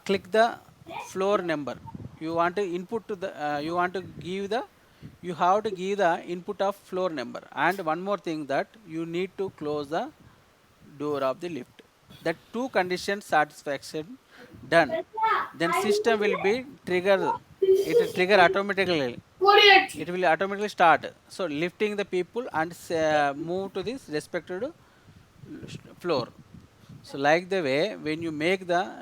click the floor number. You want to input to the you want to give the you have to give the input of floor number, and one more thing that you need to close the door of the lift. That two conditions satisfaction done, then system will be trigger, it will trigger automatically, it will automatically start. So lifting the people and move to this respected floor. So like the way when you make the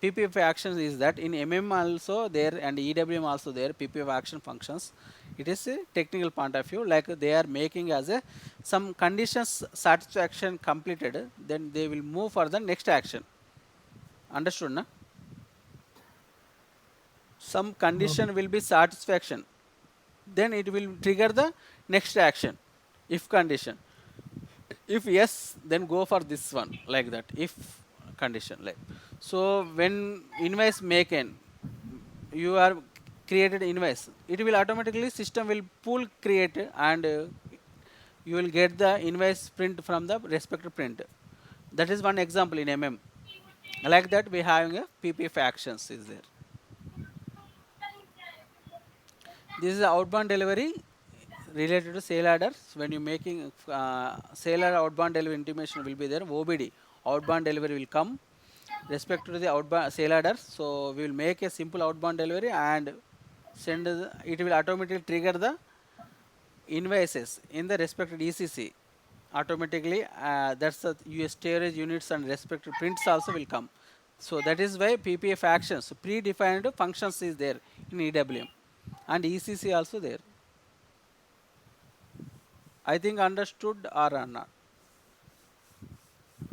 PPF actions is that in MM also there and EWM also there PPF action functions. It is a technical point of view, like they are making as a some conditions satisfaction completed, then they will move for the next action. Understood, na? Some condition will be satisfaction, then it will trigger the next action. If condition, if yes, then go for this one, like that if condition, like. So when invoice maken, you are created invoice, it will automatically system will pull create and you will get the invoice print from the respective print. That is one example in MM. Like that we having a PPF actions is there. This is outbound delivery related to sale orders. When you're making sale order outbound delivery intimation will be there. OBD, outbound delivery will come respect to the outbound sale orders. So we will make a simple outbound delivery and send it will automatically trigger the invoices in the respected ECC automatically. That's the US storage units and respected prints also will come. So that is why PPF actions predefined functions is there in EWM and ECC also there. I think understood or not.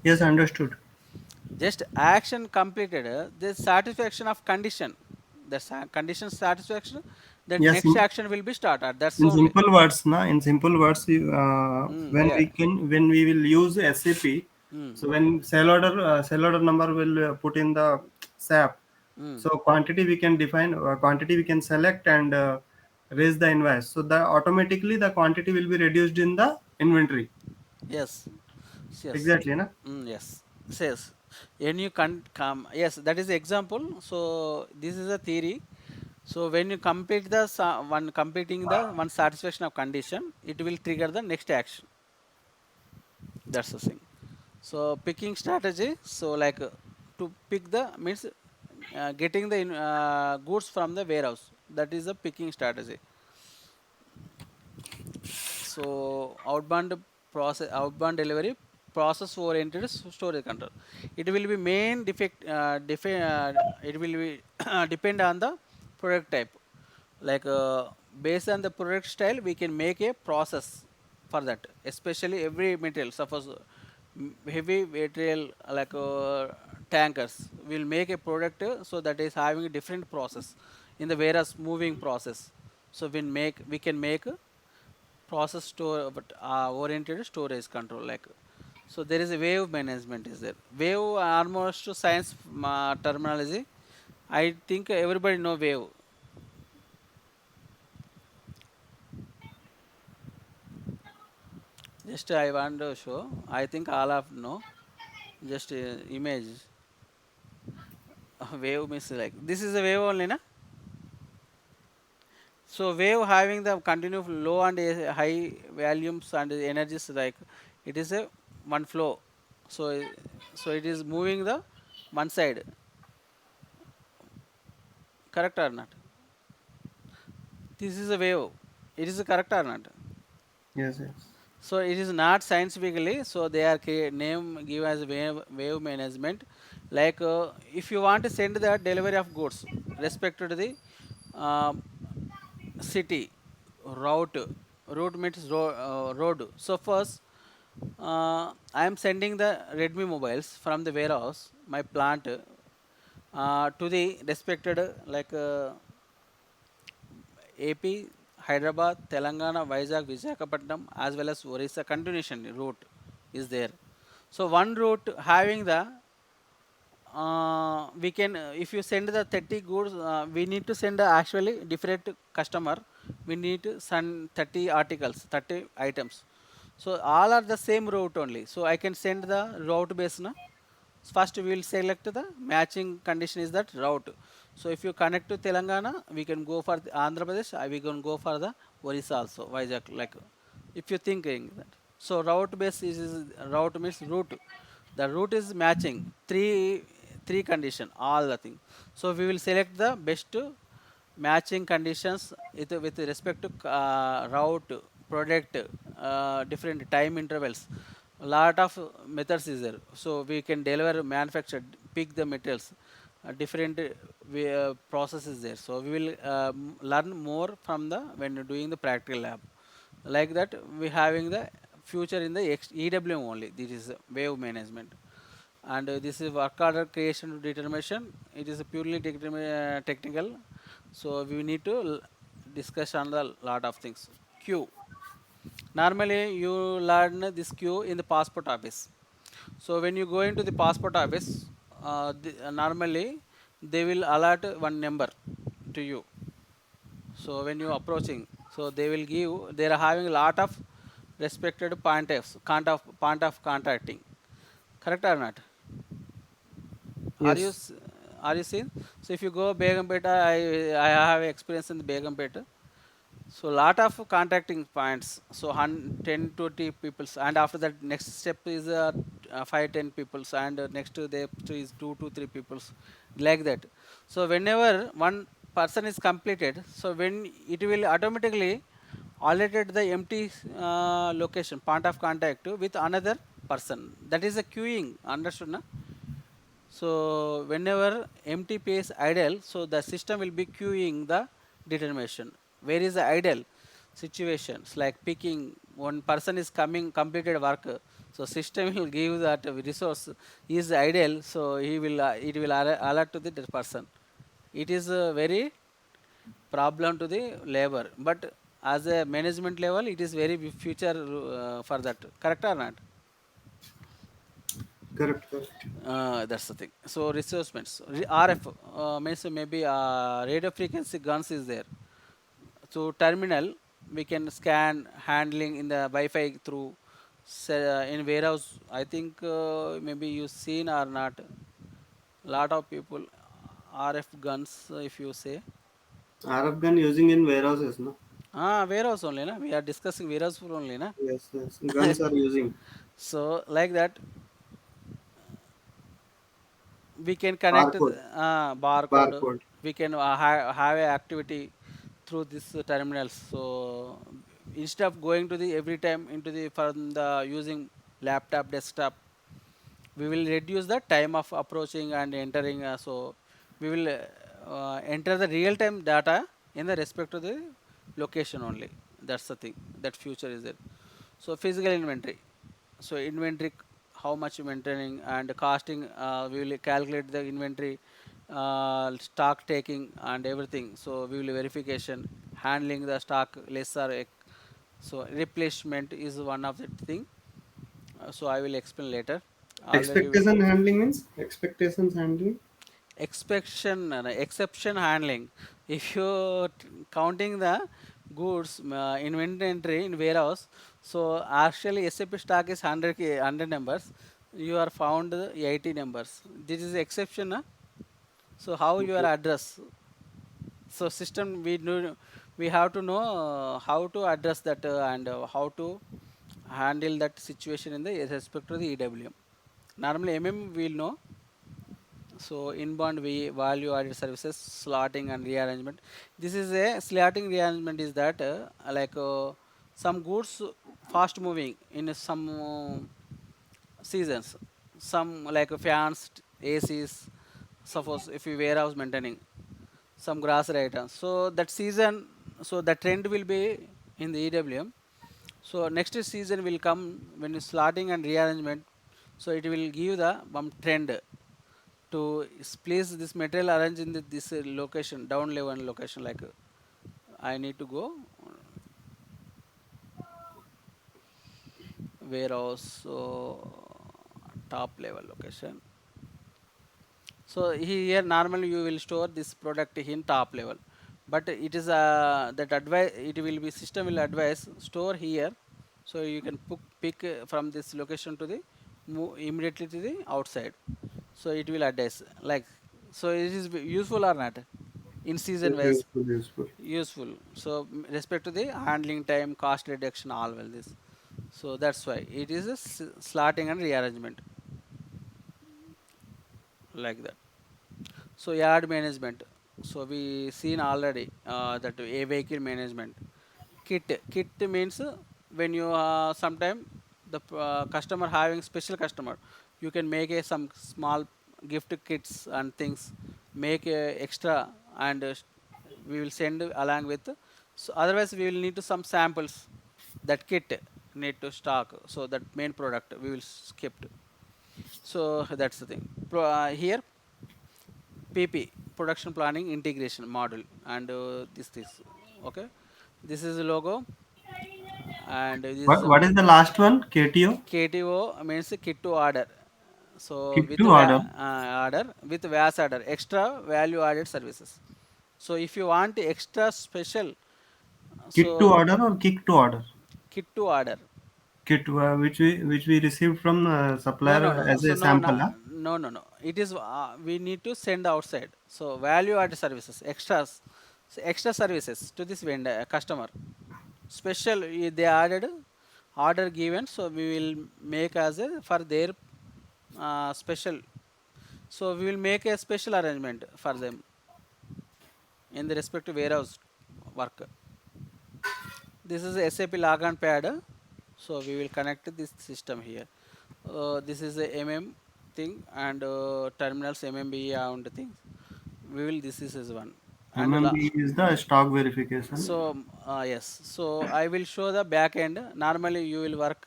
Yes, understood. Just action completed, the satisfaction of condition. The condition satisfaction, the Yes, next action will be started. That's in only. simple words, na, in simple words, Yeah. when we will use SAP, Mm, so when sell order number will put in the SAP, mm. so quantity we can define, quantity we can select and raise the invoice. So the automatically the quantity will be reduced in the inventory. Yes. Yes. Exactly, na? Yes. Says. When you can come, yes, that is the example. So this is a theory. So when you complete the one completing the one satisfaction of condition, it will trigger the next action. That's the thing. So picking strategy. So like to pick the means getting the goods from the warehouse. That is the picking strategy. So outbound delivery, process oriented storage control. It will be main defect. It will be depend on the product type. Like based on the product style, we can make a process for that. Especially every material. Suppose heavy material like tankers will make a product so that is having a different process in the warehouse moving process. So we can make process store but oriented storage control like. So there is a wave management is there. Wave almost science terminology. I think everybody know wave. Just I want to show. I think all of know. Just image. Wave means like this is a wave only na. So wave having the continuous low and high volumes and energies like it is a one flow. So so it is moving the one side. Correct or not? This is a wave. It is correct or not? Yes, yes. So it is not scientifically. So they are name give as wave management. Like if you want to send the delivery of goods respect to the um, city route. Route means road. So first I am sending the Redmi mobiles from the warehouse, my plant, to the respected AP, Hyderabad, Telangana, Vizag, Visakhapatnam, as well as Orissa continuation route is there. So one route having the we can if you send the 30 goods, we need to send actually different customer. We need to send 30 articles, 30 items. So all are the same route only. So I can send the route based na. First we will select the matching condition is that route. So if you connect to Telangana, we can go for the Andhra Pradesh, we can go for the Orissa also, Vizag, like if you thinking that. So route base is route means route. The route is matching three condition all the thing. So we will select the best matching conditions with respect to route, product, different time intervals. A lot of methods is there. So we can deliver, manufacture, pick the materials. Different processes there. So we will learn more from the when you're doing the practical lab. Like that, we having the future in the EWM only. This is wave management, and this is work order creation to determination. It is a purely technical. So we need to discuss on the lot of things. Queue. Normally, you learn this queue in the passport office. So when you go into the passport office, normally they will allot one number to you. So when you approaching, so they will give. They are having a lot of respected point of contacting. Correct or not? Are you Yes. are you seeing? So if you go Begumpeta, I have experience in the Begumpeta. So lot of contacting points. So 10 20 peoples, and after that next step is 5 10 peoples, and next to the is 2 to 3 peoples, like that. So whenever one person is completed, so when it will automatically allocate the empty location point of contact with another person. That is a queuing. Understood, na? So whenever empty page idle, so the system will be queuing the determination. Where is the idle situations like picking one person is coming completed work, so system will give that resource is idle, so he will it will alert to the that person. It is a very problem to the labor, but as a management level, it is very future for that. Correct or not? Correct, correct. That's the thing. So resourcements, RF means maybe radio frequency guns is there. So terminal we can scan handling in the Wi-Fi through in warehouse. I think maybe you seen or not. Lot of people RF guns if you say. RF gun using in warehouses, no? Warehouse only na. We are discussing warehouse only na. Yes, yes. Guns are using So like that we can connect the barcode, barcode. barcode. We can have a activity through this terminals. So instead of going to the every time into the from the using laptop desktop, we will reduce the time of approaching and entering. So we will enter the real time data in the respect to the location only. That's the thing. That future is there. So physical inventory. So inventory, how much maintaining and costing, we will calculate the inventory, stock taking and everything. So we will verification, handling the stock less or so replacement is one of the thing. So I will explain later. Already we Expectation handling means expectations handling. exception handling. If you counting the goods inventory in warehouse, so actually SAP stock is 100 100 numbers, you are found 80 numbers. This is exception, so how you are Okay. address? So system we know, we have to know how to address that and how to handle that situation in the respect to the EWM. Normally will know. So inbound value added services, slotting and rearrangement. This is a slotting rearrangement is that like some goods fast moving in some seasons. Some like fans, ACs, suppose if you warehouse maintaining some grocery items. So that season, so the trend will be in the EWM. So next season will come when you slotting and rearrangement. So it will give the one trend to place this material arrange in this location, down level location, like I need to go warehouse, so top level location. So here normally you will store this product in top level, but it is that advice, it will be system will advise store here, so you can pick from this location to the move immediately to the outside. So it will advise like, so it is useful or not in season Yes, wise? useful, useful. Useful. So respect to the handling time, cost reduction, all well this. So that's why it is a slotting and rearrangement, like that. So yard management. So we seen already that a vehicle management. Kit means when you sometime the customer having special customer, you can make a some small gift kits and things, make a extra, and we will send along with. So otherwise we will need to some samples. That kit need to stock. So that main product we will skip. So that's the thing. Here PP, production planning integration module, and this okay. This is the logo, and this is What is the last one? KTO? KTO means kit to order. So Kit with to order. order with VAS order, extra value added services. So if you want extra special, Kit to so order or kick to order? kit to order. Kit which we received from No, no, supplier no. as So a no, no, sample. Huh? no, no, no. It is we need to send outside. So value added services, extras. So extra services to this vendor customer. Special they added order given, so we will make as a for their special. So we will make a special arrangement for them in the respective warehouse work. This is SAP login pad. So we will connect this system here. This is a thing and terminals MMBE and things. We will this is one and MMB is the stock verification. so yes. So I will show the back end. Normally you will work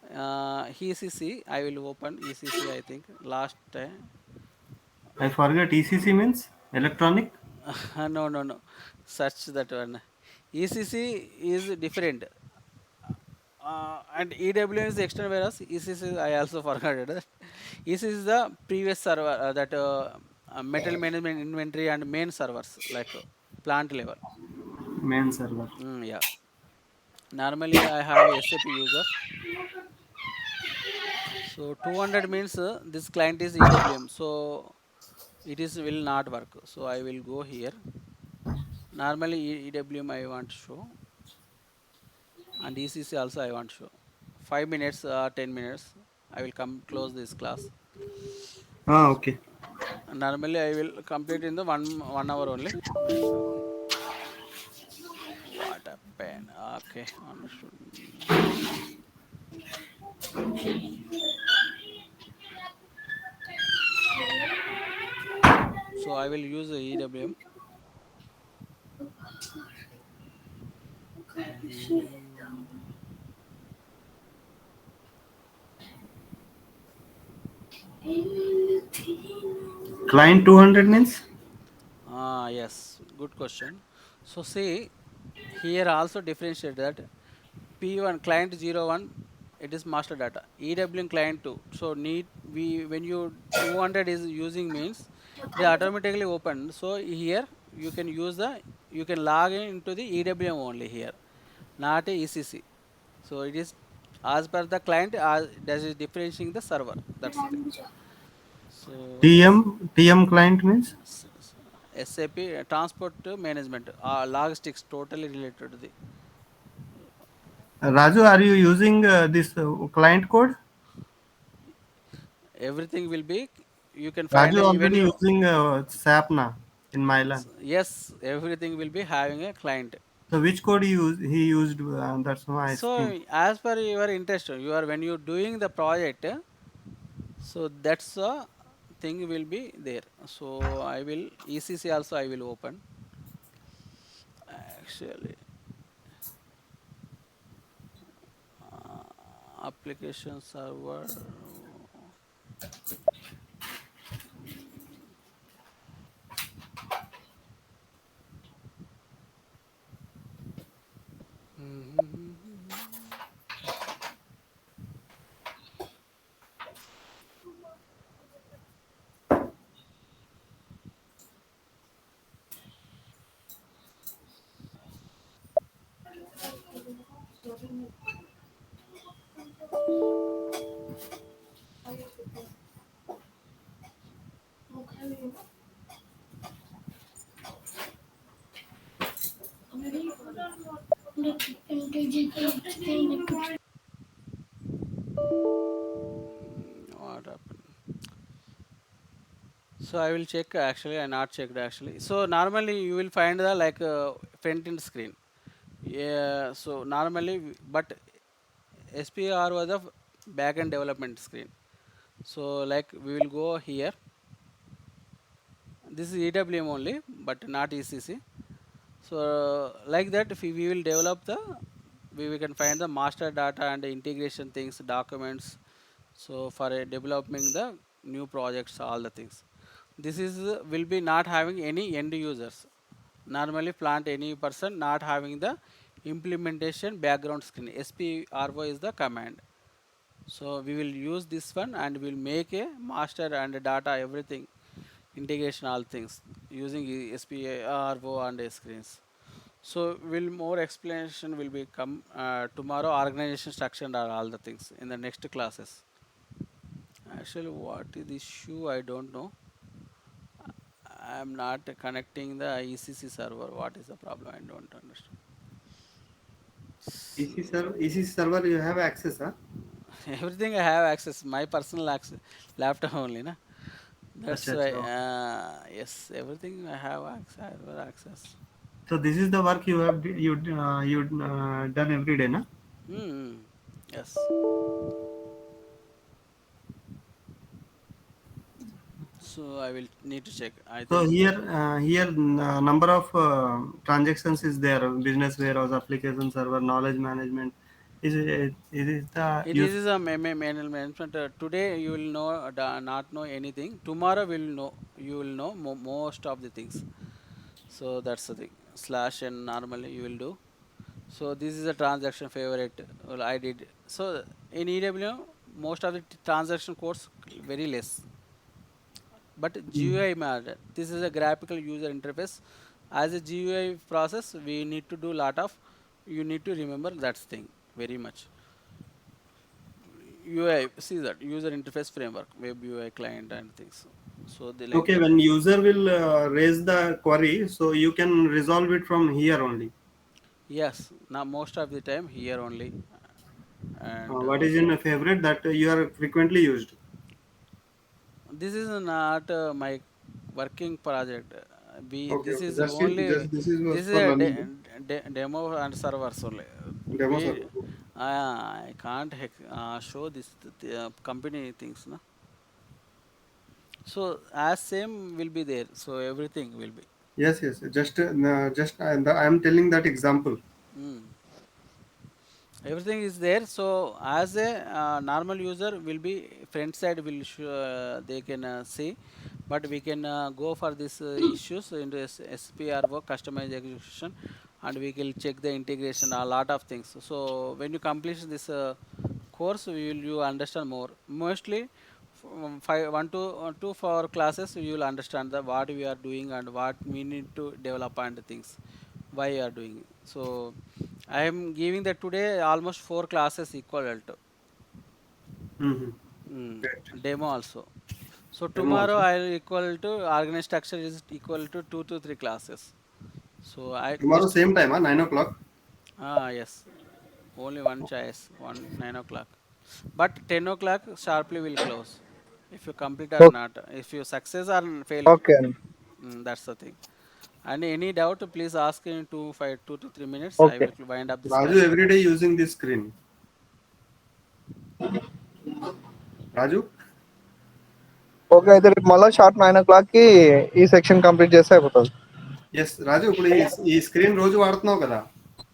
ECC. I will open ECC. I think last time. I forget ECC means electronic. No, no, no. Search that one. ECC is different. And EWM is external warehouse. ECC I also forgot it. ECC is the previous server that metal management inventory and main servers like plant level. Main server. Yeah. Normally I have a SAP user. So 200 means this client is EWM. So it is will not work. So I will go here. Normally EWM I want to show and ECC also I want to show. 5 minutes, 10 minutes. I will come close this class. Ah, okay. Normally I will complete in the 1 hour only. That's what happened. Okay, understood. So I will use the EWM. Client 200 means Yes, good question. So see, here also differentiate that P1 client 01 it is master data. EWM client 2. So need we when you 200 is using means it is automatically open. So here you can use the you can log in into the EWM only here, not a ECC. So it is as per the client as that is differentiating the server. That's the thing. So TM client means. SAP transport management logistics totally related to the Raju, are you using this client code? everything will be you can find Raju when already you using SAP in Milan. yes everything will be having a client. So which code he used? That's why So asking. as per your interest you are when you doing the project so that's a thing will be there. So I will ECC also I will open actually application server. What happened? So I will check actually. I not checked actually. So normally you will find the like front end screen. Yeah. So normally, but SPR was the back end development screen. So like we will go here. This is EWM only, but not ECC. So like that, if we will develop the, we can find the master data and the integration things, documents. So for developing the new projects, all the things. This is will be not having any end users. Normally, plant any person not having the implementation background screen. SPRO is the command. So we will use this one and we'll make a master and data everything integration all things using SPRO and screens. So will more explanation will be come tomorrow organization structure and all the things in the next classes. Actually, what is the issue? I don't know. I'm not connecting the ECC server. What is the problem? I don't understand. EC server you have access, huh? Everything I have access, my personal access, laptop only, na. That's Acha, why. acha, okay. Yes, everything I have access. I have access. So this is the work you have you done every day, na? Hmm. Yes. So I will need to check. I So think here number of transactions is there. Business warehouse, application server, knowledge management. Is the it use? is a manual management. Today you will know not know anything. Tomorrow will know. You will know most of the things. So that's the thing. Slash and normally you will do. So this is a transaction favorite. Well, I did. So in EWM, most of the transaction codes very less. But Mm. GUI matter. This is a graphical user interface. As a GUI process, we need to do lot of. You need to remember that thing very much. UI, see that user interface framework, web UI client and things. So they like Okay, that. when user will raise the query, so you can resolve it from here only. Yes, now most of the time here only, and What is in a favorite that you are frequently used? this is not my working project. Okay, This okay. is only Just this is was this is for a learning. demo and servers only. Demo We server. I can't show this company things, no. So as same will be there. So everything will be. Yes, yes. Just I am telling that example. Mm. Everything is there. So as a normal user will be front side will they can see, but we can go for this issues into SPRO customization, and we will check the integration a lot of things. So when you complete this course, you understand more mostly. Five, 1 to 2 4 classes you will understand the what we are doing and what we need to develop and things why you are doing. So I am giving that today almost 4 classes equal to Mm-hmm. mm, Great. demo also. So Demo tomorrow also. I will equal to organized structure is equal to 2 to 3 classes. So I Tomorrow just same time, huh? 9 o'clock. yes, only one choice, one 9 o'clock. But 10 o'clock sharply will close. If you complete or O- not, if you success or failure, Okay, that's the thing. And any doubt, please ask in 2 to 3 minutes. I okay, will wind up this Raju class. every day using this screen. Raju? Okay. అయితే రేపు మళ్ళా sharp 9 o'clockకి ఈ section complete చేస్తే అయిపోతుంది. Yes రాజు ఇప్పుడు ఈ screen రోజు వాడుతున్నావు కదా